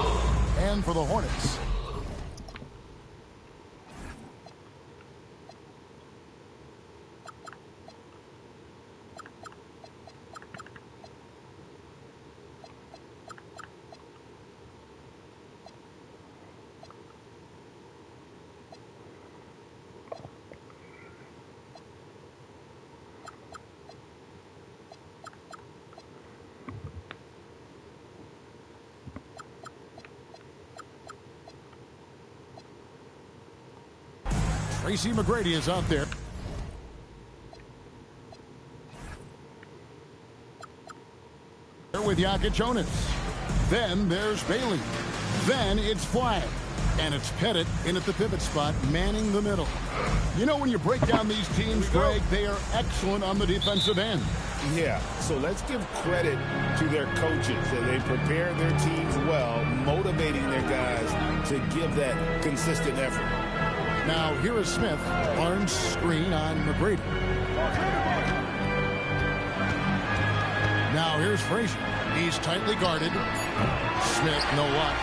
And for the Hornets, Tracy McGrady is out there. With Jonas. Then there's Bailey. Then it's Flagg. And it's Pettit in at the pivot spot, manning the middle. You know, when you break down these teams, Greg, they are excellent on the defensive end. Yeah, so let's give credit to their coaches that they prepare their teams well, motivating their guys to give that consistent effort. Now, here is Smith. Barnes screen on McGrady. Now, here's Frazier. He's tightly guarded. Smith, no luck.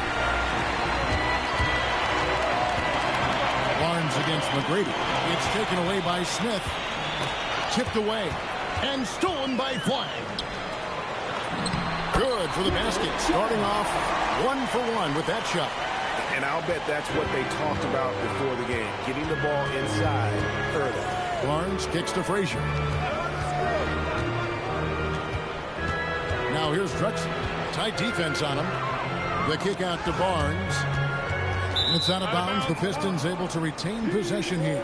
Barnes against McGrady. It's taken away by Smith. Tipped away. And stolen by Flagg. Good for the basket. Starting off 1 for 1 with that shot. And I'll bet that's what they talked about before the game. Getting the ball inside early. Barnes kicks to Frazier. Now here's Drexler. Tight defense on him. The kick out to Barnes. And it's out of bounds. The Pistons able to retain possession here.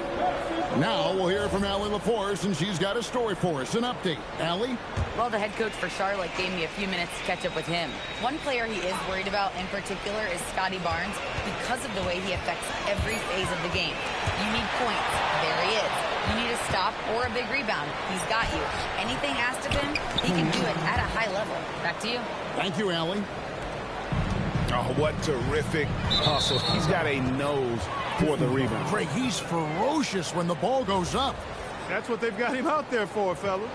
Now we'll hear from Allie LaForce, and she's got a story for us. An update. Allie? Well, the head coach for Charlotte gave me a few minutes to catch up with him. One player he is worried about in particular is Scotty Barnes because of the way he affects every phase of the game. You need points. There he is. You need a stop or a big rebound. He's got you. Anything asked of him, he can do it at a high level. Back to you. Thank you, Allie. Oh, what terrific hustle. He's got a nose for the rebound. Craig, he's ferocious when the ball goes up. That's what they've got him out there for, fella.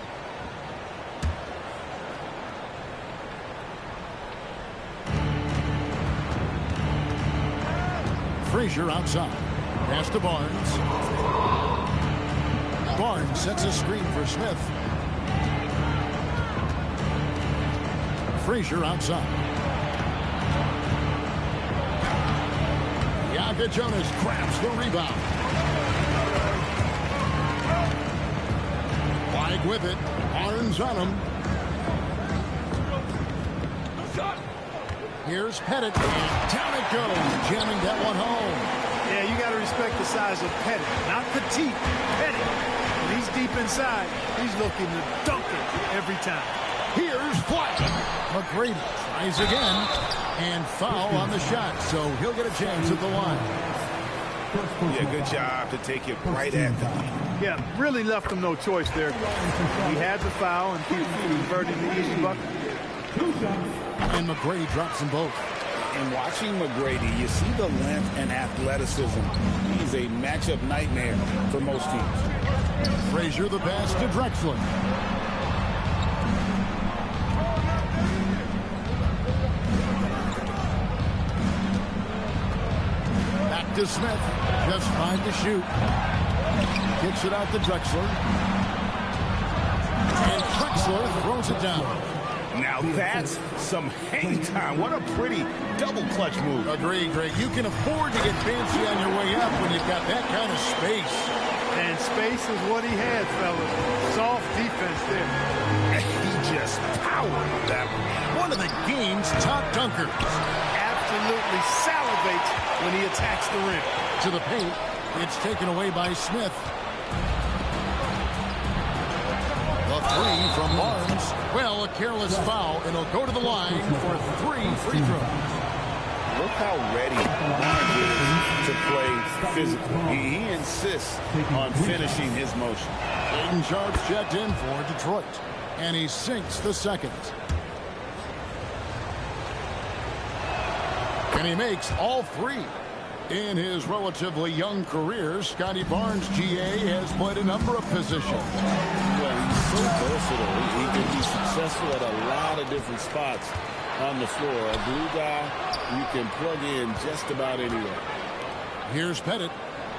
Frazier outside. Pass to Barnes. Barnes sets a screen for Smith. Frazier outside. Jonas grabs the rebound. Flagg with it. Barnes on him. Here's Pettit. And down it goes. Jamming that one home. Yeah, you got to respect the size of Pettit. Not petite. Pettit. When he's deep inside, he's looking to dunk it every time. Here's Flagg. McGrady tries again. And foul on the shot, so he'll get a chance at the line. Yeah, good job to take it right at them. Yeah, really left him no choice there. He had the foul and converted the easy bucket. And McGrady drops them both. And watching McGrady, you see the length and athleticism. He's a matchup nightmare for most teams. Frazier the pass to Drexler. To Smith, just 5 to shoot. Kicks it out to Drexler. And Drexler throws it down. Now that's some hang time. What a pretty double clutch move. Agreed, Greg. You can afford to get fancy on your way up when you've got that kind of space. And space is what he had, fellas. Soft defense there. And he just powered that one. One of the game's top dunkers. Absolutely salivates when he attacks the rim. To the paint. It's taken away by Smith. The three from Barnes. Well, a careless foul, and he'll go to the line for 3 free throws. Look how ready Barnes is to play physical. He insists on finishing his motion. Aiden Sharp's checked in for Detroit, and he sinks the second. And he makes all 3. In his relatively young career, Scotty Barnes, GA, has played a number of positions. Well, he's so versatile. He can be successful at a lot of different spots on the floor. A glue guy you can plug in just about anywhere. Here's Pettit.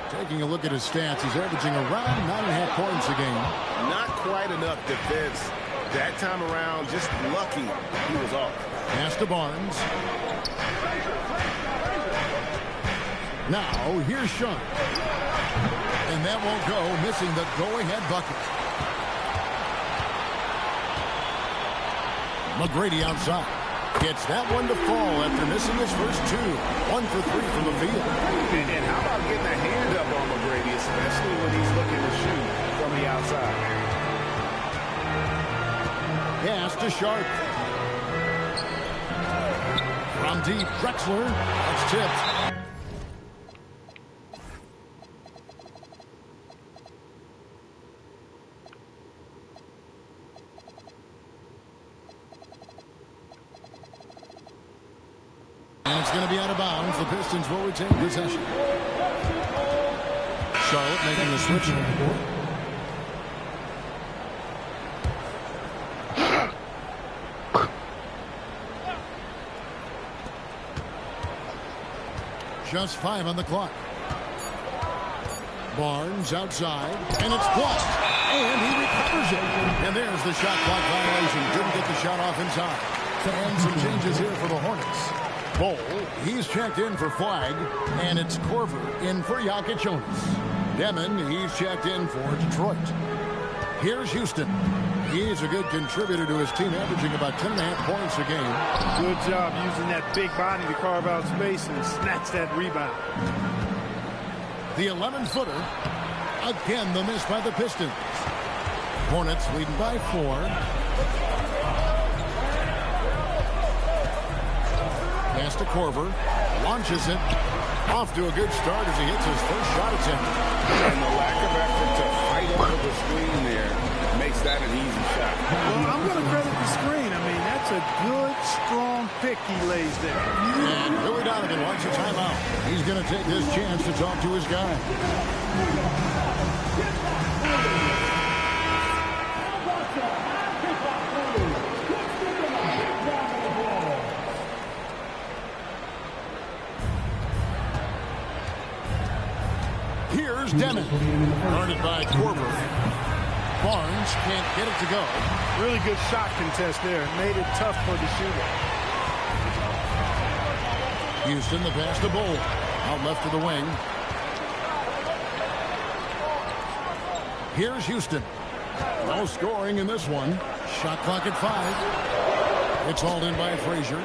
Taking a look at his stats, he's averaging around 9.5 points a game. Not quite enough defense. That time around, just lucky he was off. Pass to Barnes. Now, here's Sean. And that won't go, missing the go-ahead bucket. McGrady outside. Gets that one to fall after missing his first 2. 1 for 3 from the field. And how about getting a hand up on McGrady especially when he's looking to shoot from the outside. Pass to Sharp. From deep, Drexler. That's tipped. And it's going to be out of bounds. The Pistons will retain possession. Charlotte making the switch. Just 5 on the clock. Barnes outside, and it's blocked. And he recovers it. And there's the shot clock violation. Didn't get the shot off inside. And some changes here for the Hornets. Bowl, he's checked in for Flagg, and it's Corver in for Jonas. Demon, he's checked in for Detroit. Here's Houston. He's a good contributor to his team, averaging about 10.5 points a game. Good job using that big body to carve out space and snatch that rebound. The 11-footer. Again, the miss by the Pistons. Hornets leading by 4. Pass to Corver, launches it, off to a good start as he hits his first shot attempt. And the lack of effort to fight over the screen there makes that an easy shot. Well, I'm going to credit the screen. I mean, that's a good, strong pick he lays there. And Billy Donovan wants a timeout. He's going to take this chance to talk to his guy. Here's Demon. Guarded by Corver. Barnes can't get it to go. Really good shot contest there. Made it tough for the shooter. Houston, the pass to Bowl. Out left to the wing. Here's Houston. No scoring in this one. Shot clock at 5. It's hauled in by Frazier.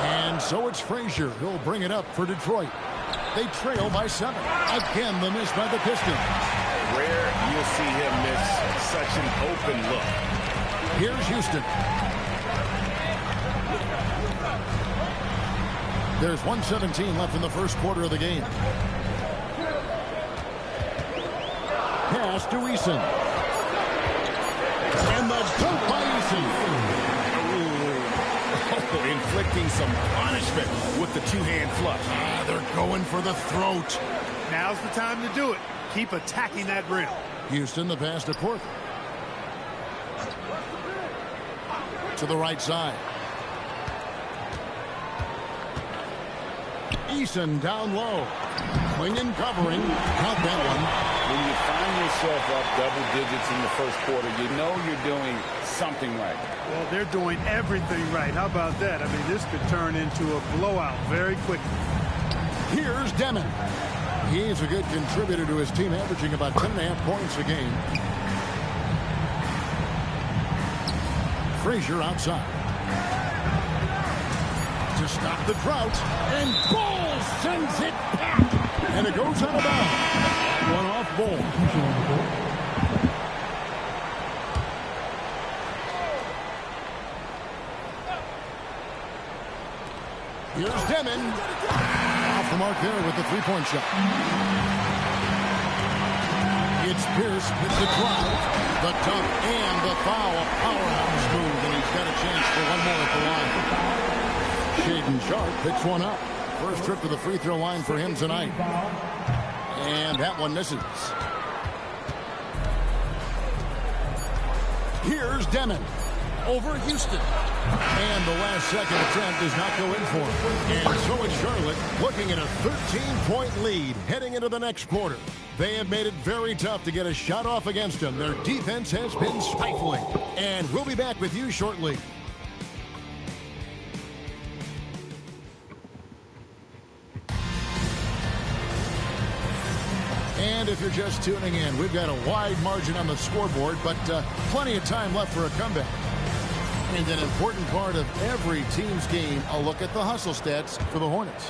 And so it's Frazier who'll bring it up for Detroit. They trail by 7. Again, the miss by the Pistons. Rare you'll see him miss such an open look. Here's Houston. There's 1:17 left in the first quarter of the game. Pass to Eason. And the dunk by Eason. Inflicting some punishment with the two-hand flush. They're going for the throat. Now's the time to do it. Keep attacking that rim. Houston, the pass to Corver. To the right side. Eason down low. Clinging, covering. Count that one. When you find yourself up double digits in the first quarter, you know you're doing something right. Well, they're doing everything right. How about that? I mean, this could turn into a blowout very quickly. Here's Demon. He's a good contributor to his team, averaging about 10.5 points a game. Frazier outside. To stop the drought. And Bull sends it back. And it goes out of bounds. One off Bull. Here's Demon. Off the mark there with the three-point shot. It's Pierce with the drive, the dunk, and the foul. A powerhouse move, and he's got a chance for one more at the line. Shaden Sharp picks one up. First trip to the free throw line for him tonight. And that one misses. Here's Demon. Over Houston. And the last second attempt does not go in for him. And so it's Charlotte looking at a 13-point lead heading into the next quarter. They have made it very tough to get a shot off against them. Their defense has been stifling. And we'll be back with you shortly. And if you're just tuning in, we've got a wide margin on the scoreboard, but plenty of time left for a comeback. And an important part of every team's game, a look at the hustle stats for the Hornets.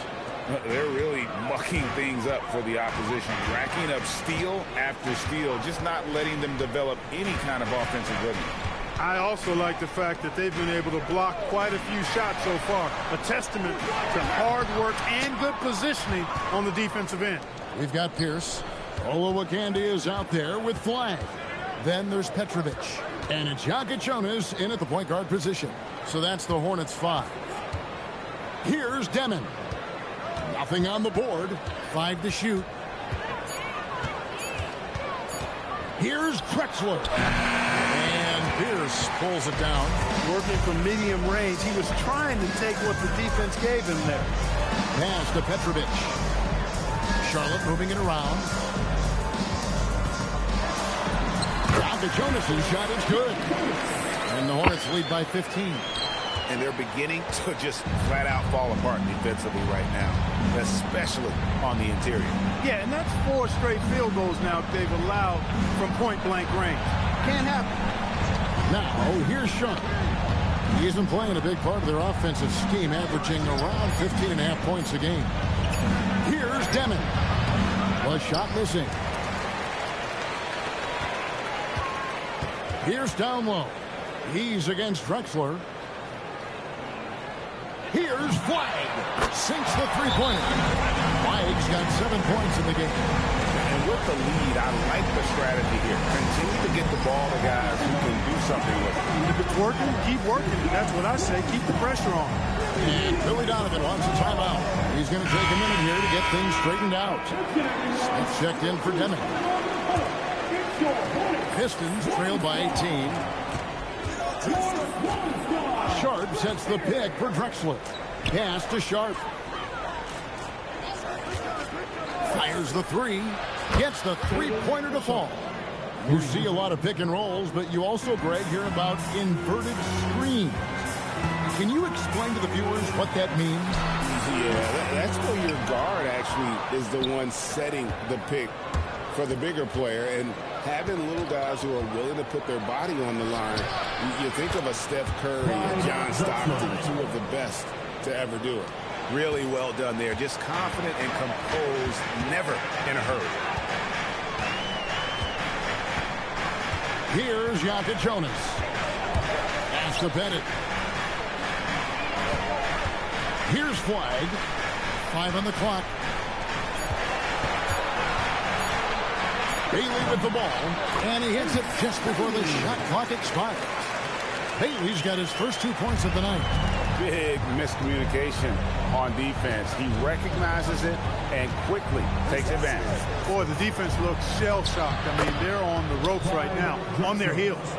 They're really mucking things up for the opposition, racking up steal after steal, just not letting them develop any kind of offensive rhythm. I also like the fact that they've been able to block quite a few shots so far. A testament to hard work and good positioning on the defensive end. We've got Pierce. Olowokandi is out there with Flagg. Then there's Petrovic. And it's Jonas in at the point guard position. So that's the Hornets 5. Here's Demon. Nothing on the board. 5 to shoot. Here's Drexler. And Pierce pulls it down. Working from medium range, he was trying to take what the defense gave him there. Pass to Petrovic. Charlotte moving it around. Jonas's shot is good. And the Hornets lead by 15. And they're beginning to just flat out fall apart defensively right now, especially on the interior. Yeah, and that's 4 straight field goals now they've allowed from point-blank range. Can't happen. Now, here's Sean. He isn't playing a big part of their offensive scheme, averaging around 15.5 points a game. Here's Demon. A shot missing. Here's down low. He's against Drexler. Here's Flagg. Sinks the three-pointer. Flagg's got 7 points in the game. And with the lead, I like the strategy here. Continue to get the ball to guys who can do something with it. If it's working, keep working. That's what I say. Keep the pressure on. And Billy Donovan wants a timeout. He's going to take a minute here to get things straightened out. Smith checked in for Deming. Pistons trail by 18. Sharp sets the pick for Drexler. Pass to Sharp. Fires the 3. Gets the three-pointer to fall. You see a lot of pick and rolls, but you also, Greg, hear about inverted screens. Can you explain to the viewers what that means? Yeah, that's where your guard actually is the one setting the pick for the bigger player, and having little guys who are willing to put their body on the line. You think of a Steph Curry and John Stockton, 2 of the best to ever do it. Really well done there. Just confident and composed, never in a hurry. Here's Jonas. Pass to Bennett. Here's Flagg. 5 on the clock. Bailey with the ball, and he hits it just before the shot clock expires. Bailey's got his first 2 points of the night. Big miscommunication on defense. He recognizes it and quickly takes advantage. Boy, the defense looks shell-shocked. I mean, they're on the ropes right now, on their heels.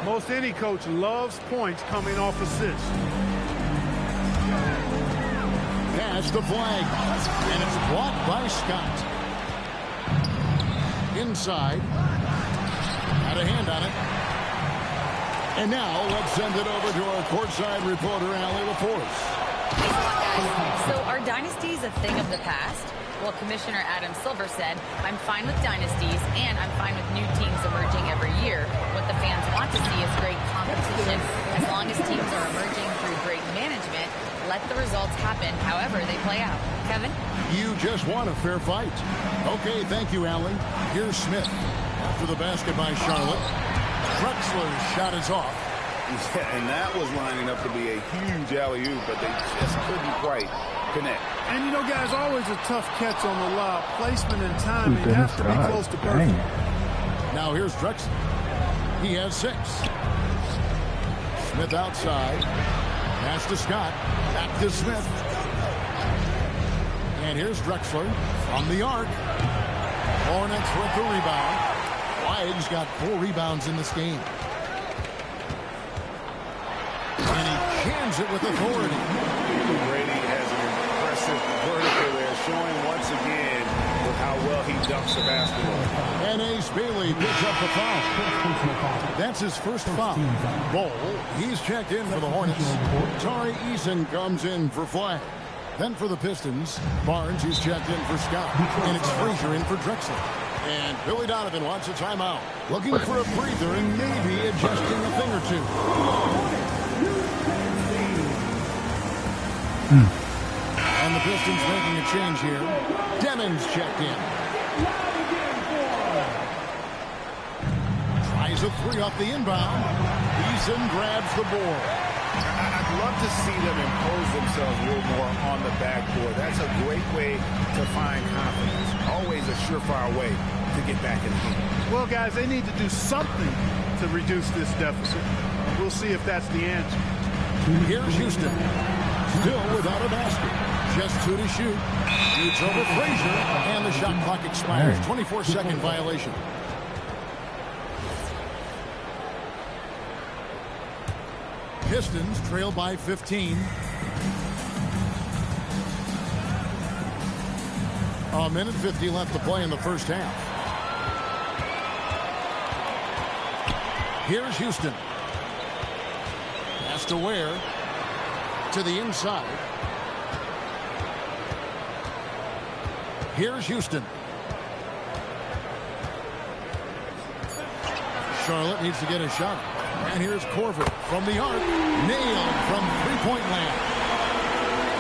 Most any coach loves points coming off assists. Pass to Flagg, and it's blocked by Scott. Inside. Had a hand on it. And now let's send it over to our courtside reporter, Allie LaForce. Thanks a lot, guys. So are dynasties a thing of the past? Well, Commissioner Adam Silver said, I'm fine with dynasties and I'm fine with new teams emerging every year. What the fans want to see is great competition. As long as teams are emerging through great management, let the results happen however they play out. Kevin? You just want a fair fight. Okay, thank you, Allie. Here's Smith. After the basket by Charlotte. Drexler's shot is off. Yeah, and that was lining up to be a huge alley-oop, but they just couldn't quite connect. And, you know, guys, always a tough catch on the lob. Placement and timing have to be close to perfect. Now here's Drexler. He has 6. Smith outside. Pass to Scott. Back to Smith. And here's Drexler from the arc. Hornets with the rebound. Flagg's got 4 rebounds in this game. And he jams it with authority. Brady has an impressive vertical there, showing once again with how well he dumps the basketball. And Ace Bailey picks up the foul. That's his first foul. Ball, he's checked in for the Hornets. Tari Eason comes in for Flagg. Then for the Pistons, Barnes, he's checked in for Scott. And it's Frazier in for Drexler. And Billy Donovan wants a timeout. Looking for a breather and maybe adjusting a thing or two. And the Pistons making a change here. Demons checked in. Tries a three off the inbound. Eason grabs the board. I'd love to see them impose themselves a little more on the backboard. That's a great way to find confidence. Always a surefire way to get back in the game. Well, guys, they need to do something to reduce this deficit. We'll see if that's the answer. Here's Houston. Still without a basket. Just 2 to shoot. Shoots over Frazier. And the shot clock expires. 24-second violation. Pistons trail by 15. A minute 50 left to play in the first half. Here's Houston. Pass to Ware. To the inside. Here's Houston. Charlotte needs to get a shot. And here's Korver from the arc. Nailed from three-point land.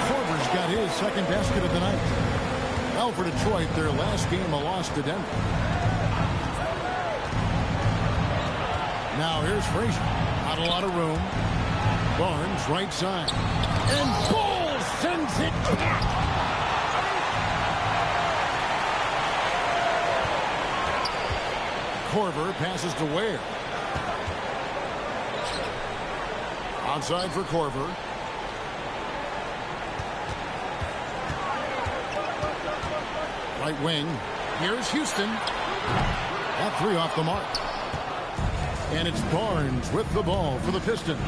Korver's got his second basket of the night. Well, for Detroit, their last game a loss to Denver. Now here's Frazier. Not a lot of room. Barnes right side. And Bull sends it back. Korver passes to Ware. Outside for Korver. Right wing. Here's Houston. That three off the mark. And it's Barnes with the ball for the Pistons.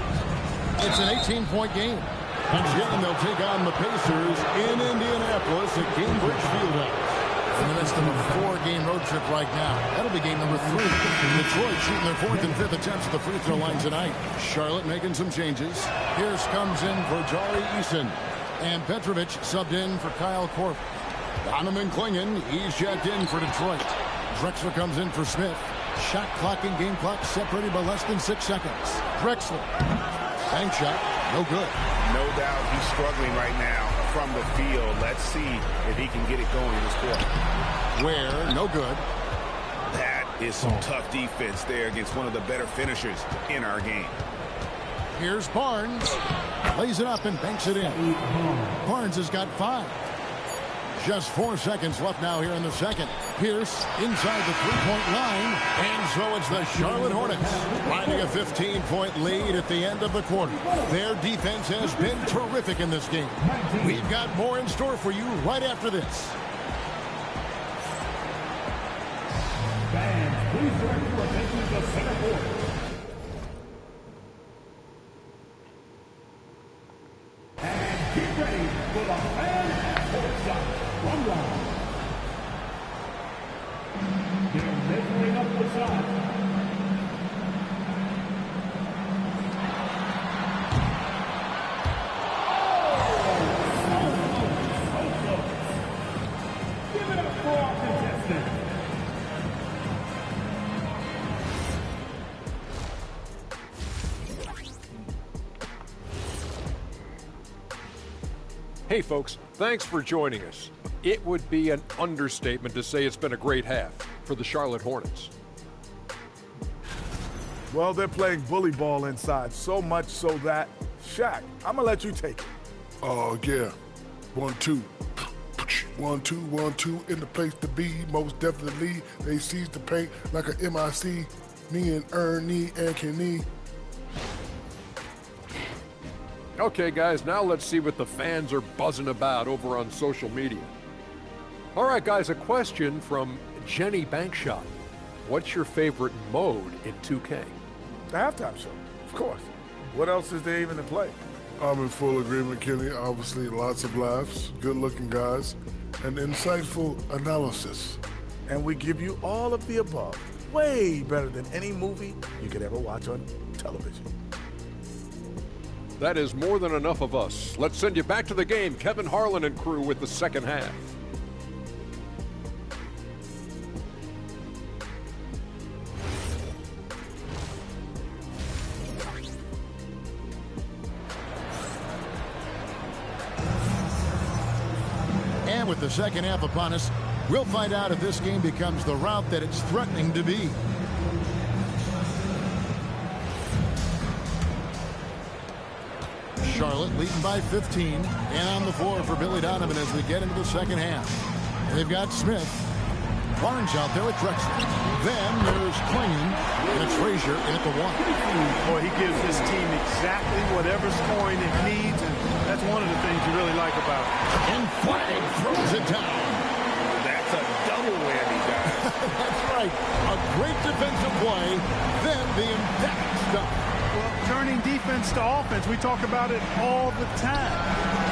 It's an 18-point game. Again, they'll take on the Pacers in Indianapolis at Cambridge Fieldhouse. In the midst of a 4-game road trip right now. That'll be game number 3. Detroit shooting their 4th and 5th attempts at the free throw line tonight. Charlotte making some changes. Pierce comes in for Jari Eason. And Petrovic subbed in for Kyle Korver. Donovan Clingan, he's checked in for Detroit. Drexler comes in for Smith. Shot clock and game clock separated by less than 6 seconds. Drexler. Bank shot. No good. No doubt he's struggling right now from the field. Let's see if he can get it going in this quarter. Ware, no good. That is some tough defense there against one of the better finishers in our game. Here's Barnes. Lays it up and banks it in. Barnes has got 5. Just 4 seconds left now here in the second. Pierce inside the three-point line. And so it's the Charlotte Hornets finding a 15-point lead at the end of the quarter. Their defense has been terrific in this game. We've got more in store for you right after this. Fans, please direct your attention to the center court. And get ready for the fan court shot. One round. They're measuring up the shot. Give it up for our contestants. Hey folks, thanks for joining us. It would be an understatement to say it's been a great half for the Charlotte Hornets. Well, they're playing bully ball inside, so much so that, Shaq, I'm going to let you take it. Oh, yeah. 1-2. 1-2, 1-2 in the place to be. Most definitely, they seize the paint like a MIC. Me and Ernie and Kenny. Okay, guys, now let's see what the fans are buzzing about over on social media. All right, guys, a question from Jenny Bankshot. What's your favorite mode in 2K? The halftime show, of course. What else is there even to play? I'm in full agreement, Kenny. Obviously, lots of laughs, good-looking guys, and insightful analysis. And we give you all of the above. Way better than any movie you could ever watch on television. That is more than enough of us. Let's send you back to the game. Kevin Harlan and crew with the second half. And with the second half upon us, we'll find out if this game becomes the route that it's threatening to be. Charlotte leading by 15. And on the floor for Billy Donovan as we get into the second half. They've got Smith. Barnes out there with Drexler. Then there's Klingon, and it's Risacher in at the 1. Boy, he gives this team exactly whatever scoring it needs, and that's one of the things you really like about it. And Flagg throws it down. That's a double whammy, guys. That's right. A great defensive play, then the emphatic stuff. Well, turning defense to offense, we talk about it all the time.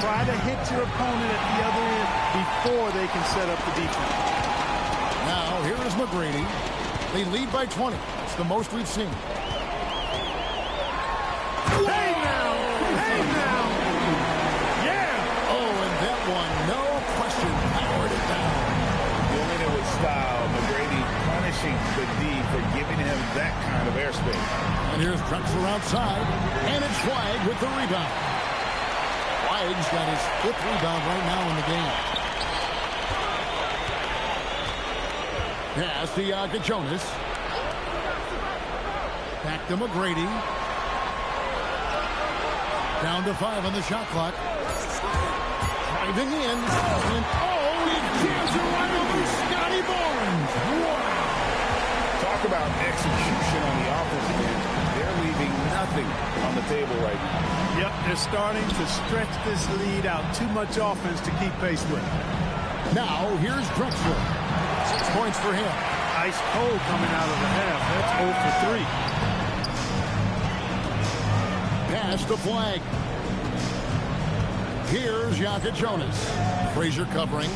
Try to hit your opponent at the other end before they can set up the defense. Now, here is McGrady. They lead by 20. It's the most we've seen. Hey now! Hey now! Yeah! Oh, and that one, no question, powered it down. Doing it with style. McGrady punishing the D for giving him that kind of airspace. And here's Drexler outside, and it's Flagg with the rebound. Flagg's got his 5th rebound right now in the game. Pass to Jonas. Back to McGrady. Down to 5 on the shot clock. Driving in. And he jams it right over Scotty Barnes. Wow. Talk about execution on the offensive end. They're leaving nothing on the table right now. Yep, they're starting to stretch this lead out. Too much offense to keep pace with. Now, here's Drexler. 6 points for him. Ice cold coming out of the half. That's 0 for 3. Pass to Flagg. Here's Jonas. Risacher covering.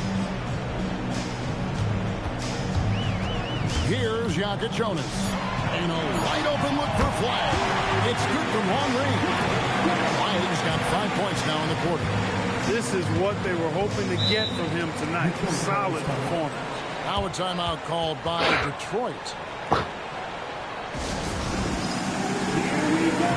Here's Jonas. And a wide open look for Flagg. It's good from long range. Flagg's got 5 points now in the quarter. This is what they were hoping to get from him tonight. Solid performance. Now a timeout called by Detroit. Here we go.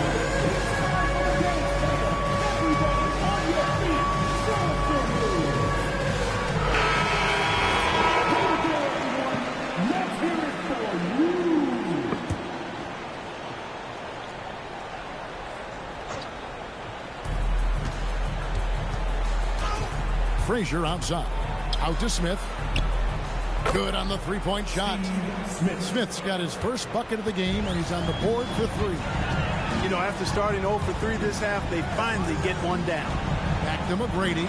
Risacher outside. Out to Smith. Good on the three-point shot. Smith's got his first bucket of the game, and he's on the board for 3. You know, after starting 0 for 3 this half, they finally get one down. Back to McGrady.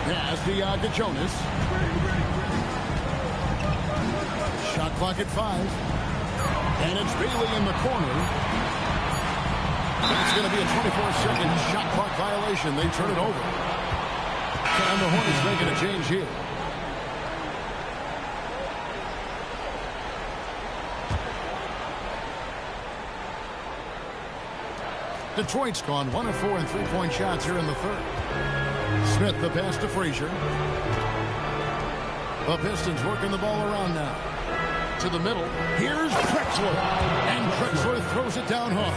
Pass to Jonas. Shot clock at 5. And it's Bailey in the corner. That's going to be a 24-second shot clock violation. They turn it over. And the Hornets making a change here. Detroit's gone 1 of 4 in three-point shots here in the third. Smith, the pass to Risacher. The Pistons working the ball around now. To the middle. Here's Drexler. And Drexler throws it down hard.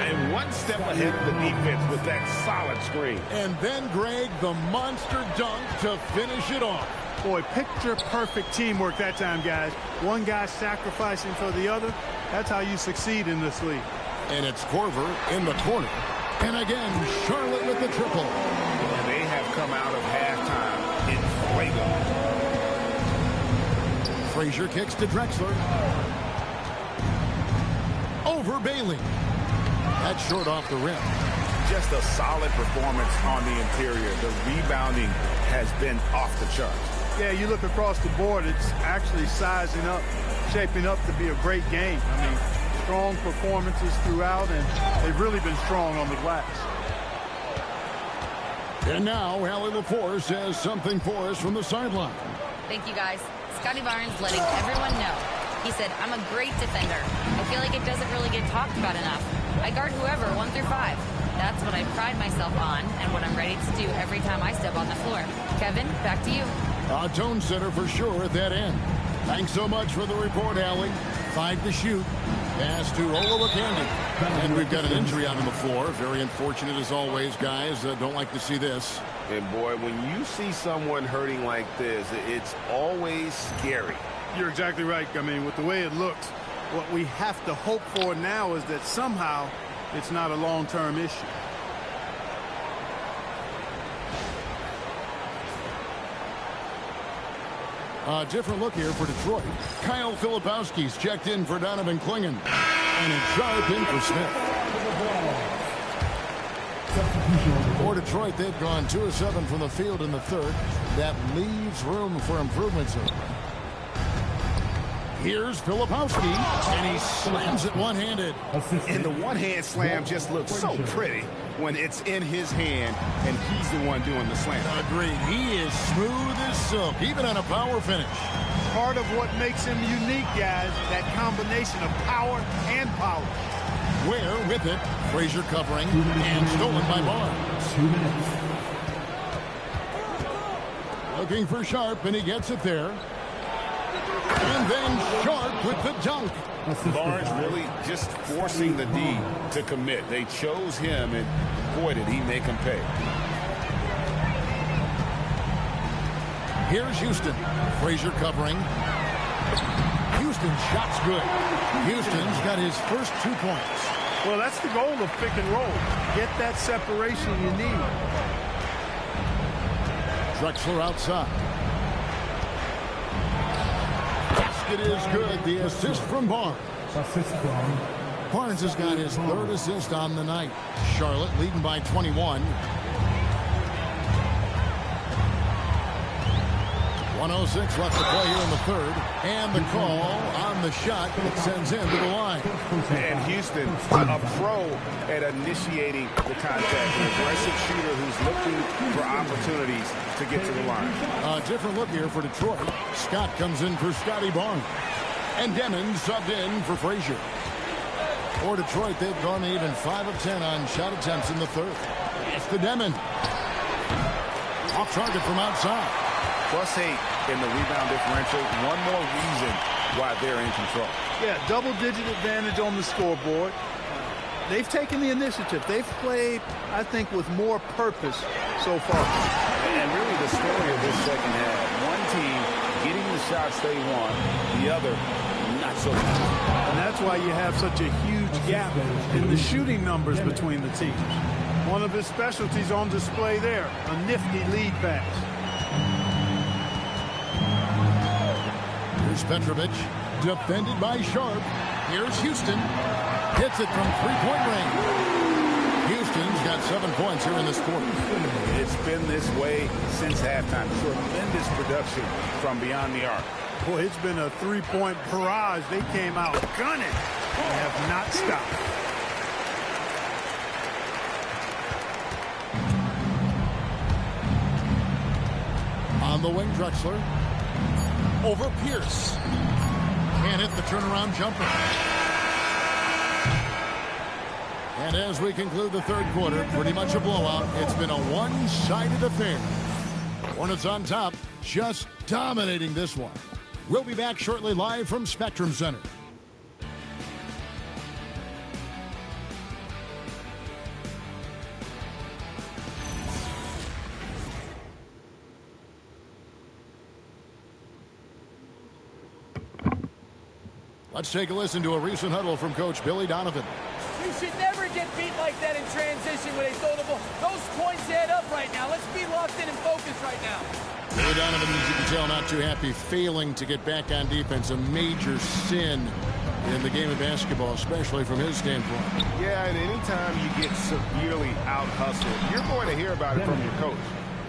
And one step ahead of the defense with that solid screen. And then, Greg, the monster dunk to finish it off. Boy, picture-perfect teamwork that time, guys. One guy sacrificing for the other. That's how you succeed in this league. And it's Korver in the corner. And again, Charlotte with the triple. And they have come out of halftime in fuego. Risacher kicks to Drexler. Over Bailey. That's short off the rim. Just a solid performance on the interior. The rebounding has been off the charts. Yeah, you look across the board, it's actually sizing up, shaping up to be a great game. I mean, strong performances throughout, and they've really been strong on the glass. And now, Allie LaForce has something for us from the sideline. Thank you, guys. Scotty Barnes letting everyone know. He said, I'm a great defender. I feel like it doesn't really get talked about enough. I guard whoever, 1 through 5. That's what I pride myself on and what I'm ready to do every time I step on the floor. Kevin, back to you. A tone setter for sure at that end. Thanks so much for the report, Allie. 5 to shoot. Pass to Olowokandi. And we've got an injury out on the floor. Very unfortunate as always, guys. Don't like to see this. And boy, when you see someone hurting like this, it's always scary. You're exactly right. I mean, with the way it looks, what we have to hope for now is that somehow it's not a long-term issue. A different look here for Detroit. Kyle Filipowski's checked in for Donovan Clingan. And it's sharp in for Smith. For Detroit, they've gone 2 of 7 from the field in the third. That leaves room for improvements. Here's Filipowski, and he slams it one-handed. And the one-hand slam just looks so pretty when it's in his hand, and he's the one doing the slam. Agreed. He is smooth as silk, even on a power finish. Part of what makes him unique, guys, that combination of power and power. Ware with it. Frazier covering, and stolen by Barnes. 2 minutes. Looking for Sharp, and he gets it there. And then Sharp with the dunk. Barnes really just forcing the D to commit. They chose him, and boy, did he make him pay. Here's Houston. Frazier covering. Houston's shot's good. Houston's got his first 2 points. Well, that's the goal of pick and roll. Get that separation you need. Drexler outside. Basket is good. The assist from Barnes. Barnes has got his 3rd assist on the night. Charlotte leading by 21. 1:06 left to play here in the third. And the call on the shot that sends him to the line. And Houston, a pro at initiating the contact. An aggressive shooter who's looking for opportunities to get to the line. A different look here for Detroit. Scott comes in for Scotty Barnes. And Demon subbed in for Frazier. For Detroit, they've gone even 5 of 10 on shot attempts in the third. It's the Demon. Off target from outside. +8 in the rebound differential. One more reason why they're in control. Yeah, double-digit advantage on the scoreboard. They've taken the initiative. They've played, I think, with more purpose so far. And really the story of this second half. One team getting the shots they want, the other not so much. And that's why you have such a huge gap in the shooting numbers between the teams. One of his specialties on display there, a nifty lead pass. Here's Petrovic, defended by Sharp. Here's Houston. Hits it from 3-point range. Houston's got 7 points here in this quarter. It's been this way since halftime. Tremendous production from beyond the arc. Boy, it's been a 3-point barrage. They came out gunning and have not stopped. On the wing, Drexler. Over Pierce. Can't hit the turnaround jumper. And as we conclude the third quarter, pretty much a blowout. It's been a one-sided affair. Hornets on top, just dominating this one. We'll be back shortly live from Spectrum Center. Let's take a listen to a recent huddle from Coach Billy Donovan. You should never get beat like that in transition when they throw the ball. Those points add up right now. Let's be locked in and focused right now. Billy Donovan, as you can tell, not too happy, failing to get back on defense. A major sin in the game of basketball, especially from his standpoint. Yeah, and anytime you get severely out-hustled, you're going to hear about it from your coach.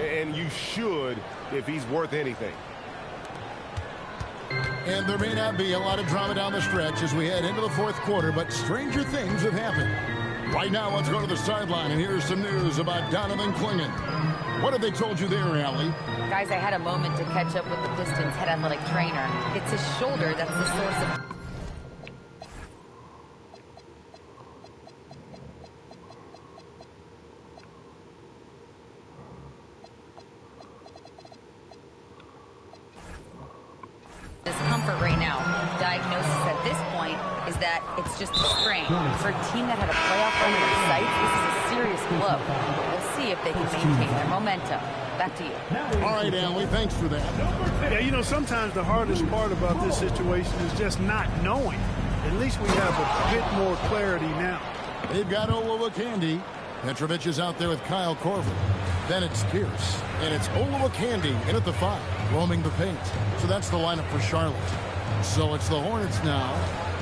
And you should if he's worth anything. And there may not be a lot of drama down the stretch as we head into the fourth quarter, but stranger things have happened. Right now, let's go to the sideline, and here's some news about Donovan Clingan. What have they told you there, Allie? Guys, I had a moment to catch up with the Pistons head athletic trainer. It's his shoulder that's the source of... discomfort right now. Diagnosis at this point is that but it's just a sprain. For a team that had a playoff run in their sights, this is a serious blow. We'll see if they can maintain their momentum. Back to you. All right, Allie, thanks for that. Yeah, you know, sometimes the hardest part about this situation is just not knowing. At least we have a bit more clarity now. They've got Olowokandi. Petrovic is out there with Kyle Korver. Then it's Pierce. And it's Olowokandi in at the 5, roaming the paint. So that's the lineup for Charlotte. So it's the Hornets now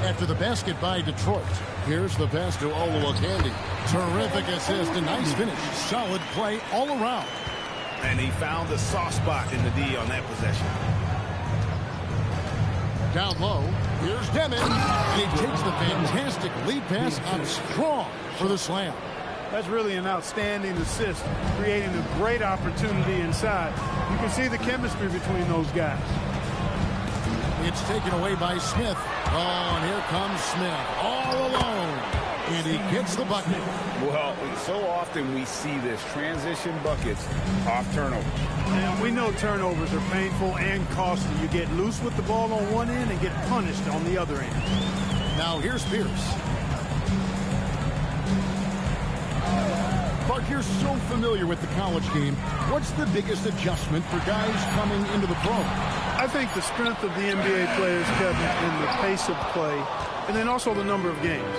after the basket by Detroit. Here's the pass to Olowokandi. Terrific assist, a nice finish. Solid play all around. And he found the soft spot in the D on that possession. Down low, here's Demon. And he takes the fantastic lead pass out strong for the slam. That's really an outstanding assist, creating a great opportunity inside. You can see the chemistry between those guys. It's taken away by Smith. Oh, and here comes Smith all alone. And he gets the bucket. Well, so often we see this transition buckets off turnover. And we know turnovers are painful and costly. You get loose with the ball on one end and get punished on the other end. Now here's Pierce. Clark, you're so familiar with the college game. What's the biggest adjustment for guys coming into the pro? I think the strength of the NBA players, Kevin, and the pace of play, and then also the number of games.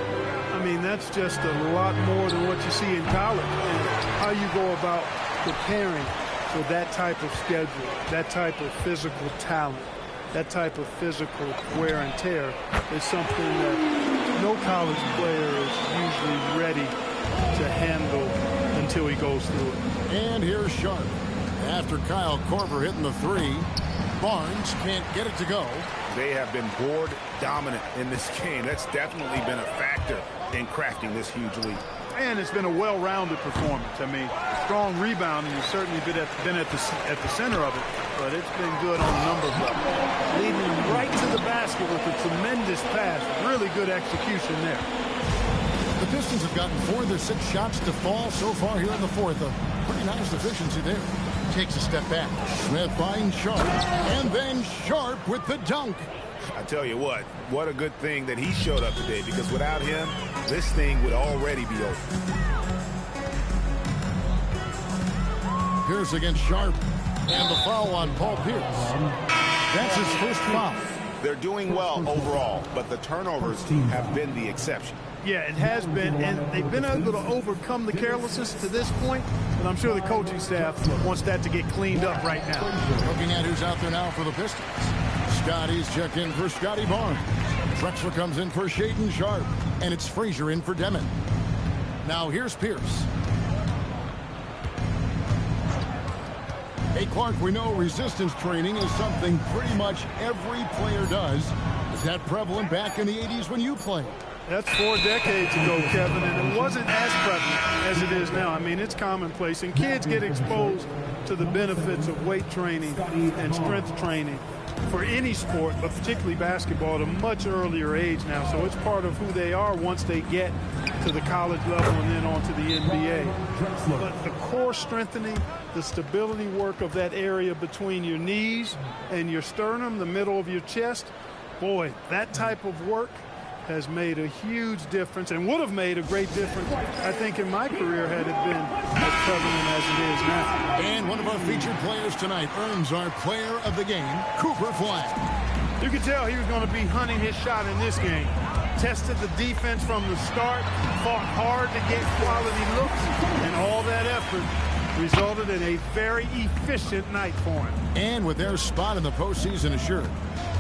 I mean, that's just a lot more than what you see in college. And how you go about preparing for that type of schedule, that type of physical talent, that type of physical wear and tear is something that no college player is usually ready to handle until he goes through it. And here's Sharp. After Kyle Korver hitting the 3, Barnes can't get it to go. They have been board dominant in this game. That's definitely been a factor in crafting this huge lead. And it's been a well-rounded performance. I mean, strong rebounding has certainly been at the center of it, but it's been good on a number of levels. Leading right to the basket with a tremendous pass. Really good execution there. The Pistons have gotten 4 of their 6 shots to fall so far here in the 4th. A pretty nice efficiency there. Takes a step back. Smith finds Sharp. And then Sharp with the dunk. I tell you what a good thing that he showed up today, because without him, this thing would already be over. Pierce against Sharp. And the foul on Paul Pierce. That's his first foul. They're doing well overall, but the turnovers have been the exception. Yeah, it has been, and they've been able to overcome the carelessness to this point, but I'm sure the coaching staff wants that to get cleaned up right now. Looking at who's out there now for the Pistons. Scotty's checked in for Scotty Barnes. Drexler comes in for Shaedon Sharp, and it's Frazier in for Demon. Now here's Pierce. Hey, Clark, we know resistance training is something pretty much every player does. Is that prevalent back in the 80s when you played? That's 4 decades ago, Kevin, and it wasn't as prevalent as it is now. I mean, it's commonplace, and kids get exposed to the benefits of weight training and strength training for any sport, but particularly basketball, at a much earlier age now. So it's part of who they are once they get to the college level and then on to the NBA. But the core strengthening, the stability work of that area between your knees and your sternum, the middle of your chest, boy, that type of work has made a huge difference and would have made a great difference, I think, in my career had it been as prevalent as it is now. And one of our featured players tonight earns our player of the game, Cooper Flagg. You could tell he was going to be hunting his shot in this game. Tested the defense from the start, fought hard to get quality looks, and all that effort resulted in a very efficient night for him. And with their spot in the postseason assured,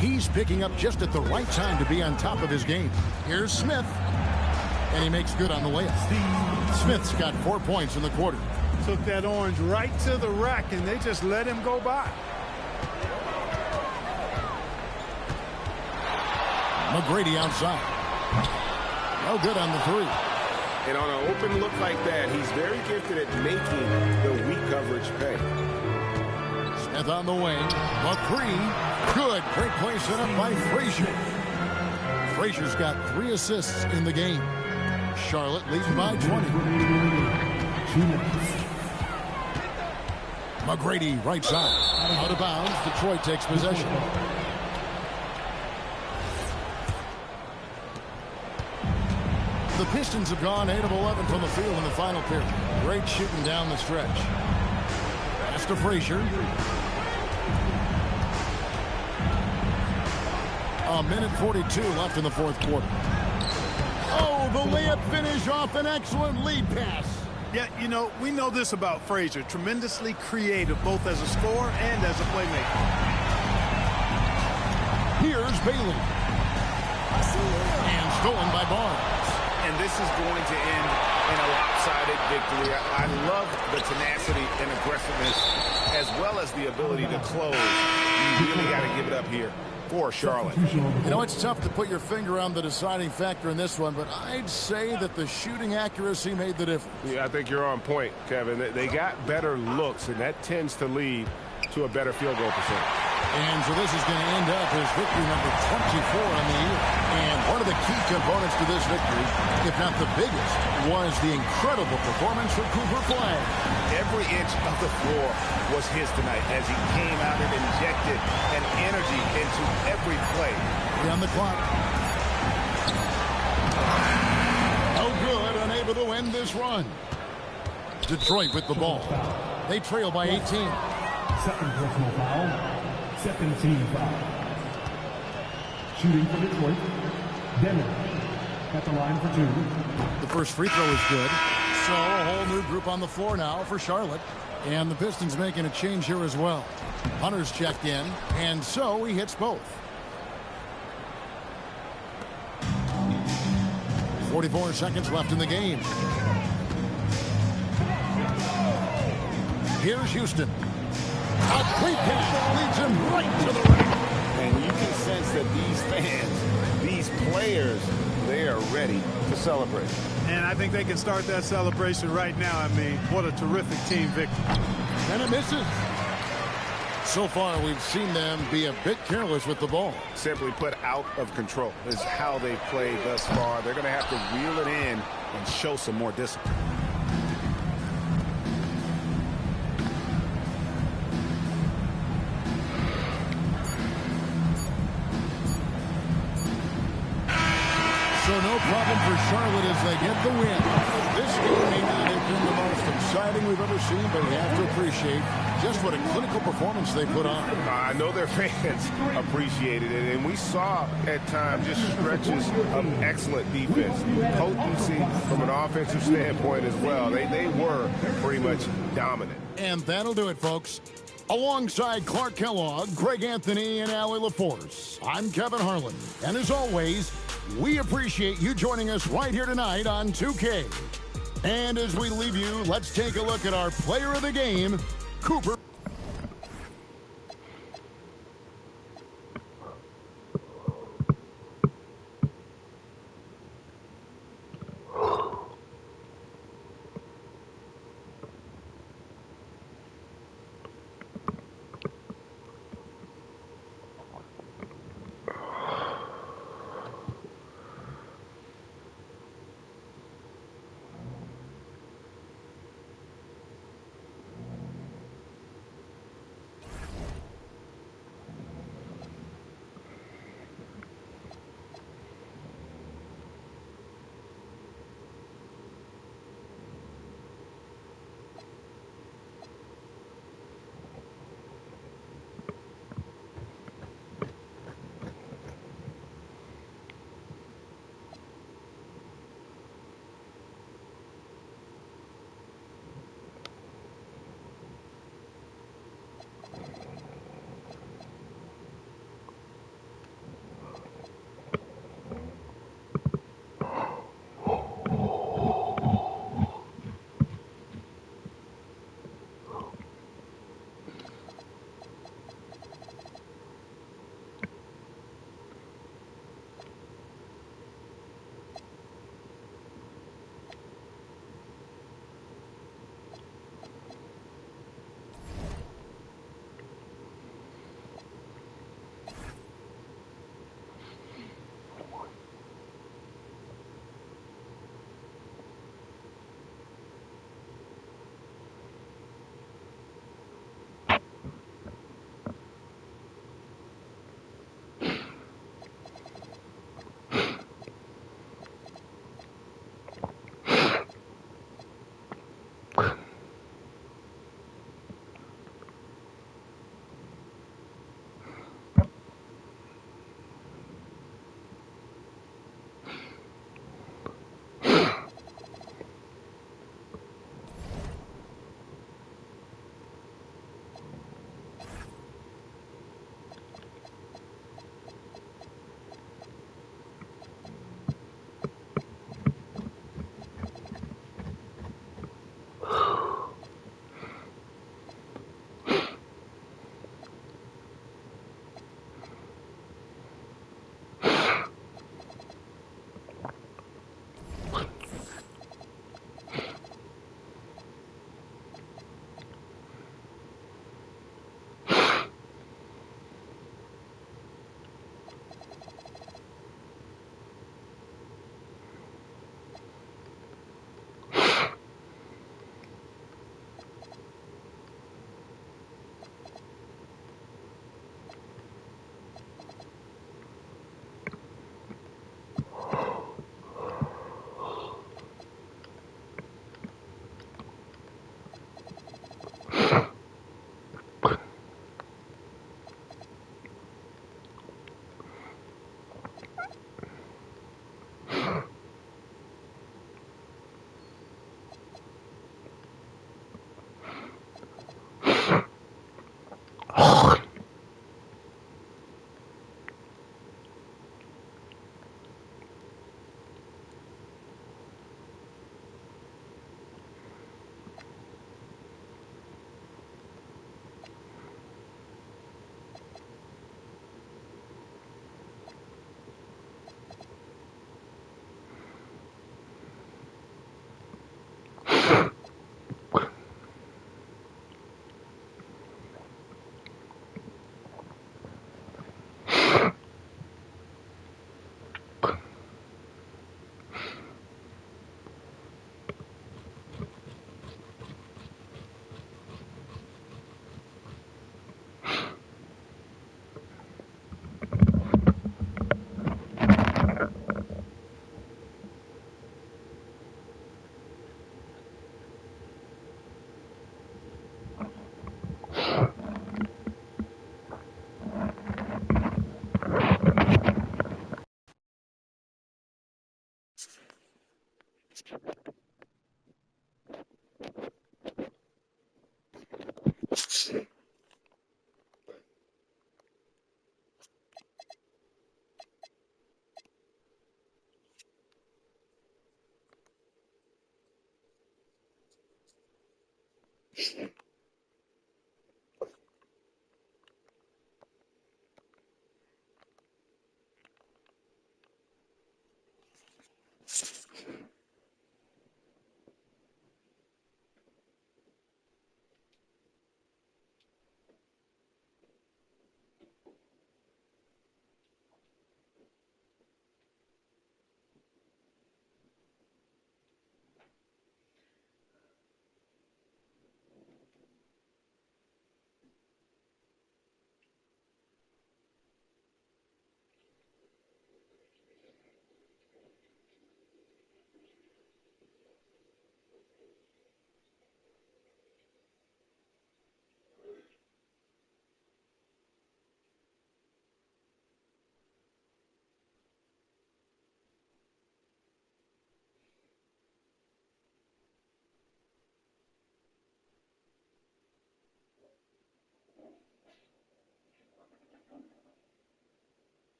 he's picking up just at the right time to be on top of his game. Here's Smith, and he makes good on the layup. Smith's got 4 points in the quarter. Took that orange right to the rack, and they just let him go by. McGrady outside. No good on the 3. And on an open look like that, he's very gifted at making the weak coverage pay. Smith on the wing. A 3. Good. Great play set up by Frazier. Frazier's got 3 assists in the game. Charlotte leads by 20. McGrady right side. Out of bounds. Detroit takes possession. The Pistons have gone 8 of 11 from the field in the final period. Great shooting down the stretch. Pass to Frazier. A minute 42 left in the fourth quarter. Oh, the layup finish off an excellent lead pass. Yeah, you know, we know this about Frazier. Tremendously creative, both as a scorer and as a playmaker. Here's Bailey. And stolen by Barnes. And this is going to end in a lopsided victory. I love the tenacity and aggressiveness as well as the ability to close. You really got to give it up here for Charlotte. You know, it's tough to put your finger on the deciding factor in this one, but I'd say that the shooting accuracy made the difference. Yeah, I think you're on point, Kevin. They got better looks, and that tends to lead to a better field goal percentage. And so this is going to end up as victory number 24 on the year. And one of the key components to this victory, if not the biggest, was the incredible performance from Cooper Flagg. Every inch of the floor was his tonight as he came out and injected an energy into every play. On the clock. Oh, good, unable to end this run. Detroit with the ball. They trail by 18. Second personal foul. Second team foul. Shooting for Detroit. Denver at the line for 2. The first free throw is good. So a whole new group on the floor now for Charlotte. And the Pistons making a change here as well. Hunter's checked in, and so he hits both. 44 seconds left in the game. Here's Houston. A quick pass leads him right to the rim. And you can sense that these fans, these players, they are ready to celebrate. And I think they can start that celebration right now. I mean, what a terrific team victory. And it misses. So far, we've seen them be a bit careless with the ball. Simply put, out of control is how they've played thus far. They're going to have to reel it in and show some more discipline. So no problem for Charlotte as they get the win. This game may not have been the most exciting we've ever seen, but we have to appreciate just what a clinical performance they put on. I know their fans appreciated it, and we saw at times just stretches of excellent defense, potency from an offensive standpoint as well. They were pretty much dominant. And that'll do it, folks. Alongside Clark Kellogg, Greg Anthony, and Allie LaForce, I'm Kevin Harlan. And as always, we appreciate you joining us right here tonight on 2K. And as we leave you, let's take a look at our player of the game, Cooper.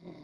Mm-hmm.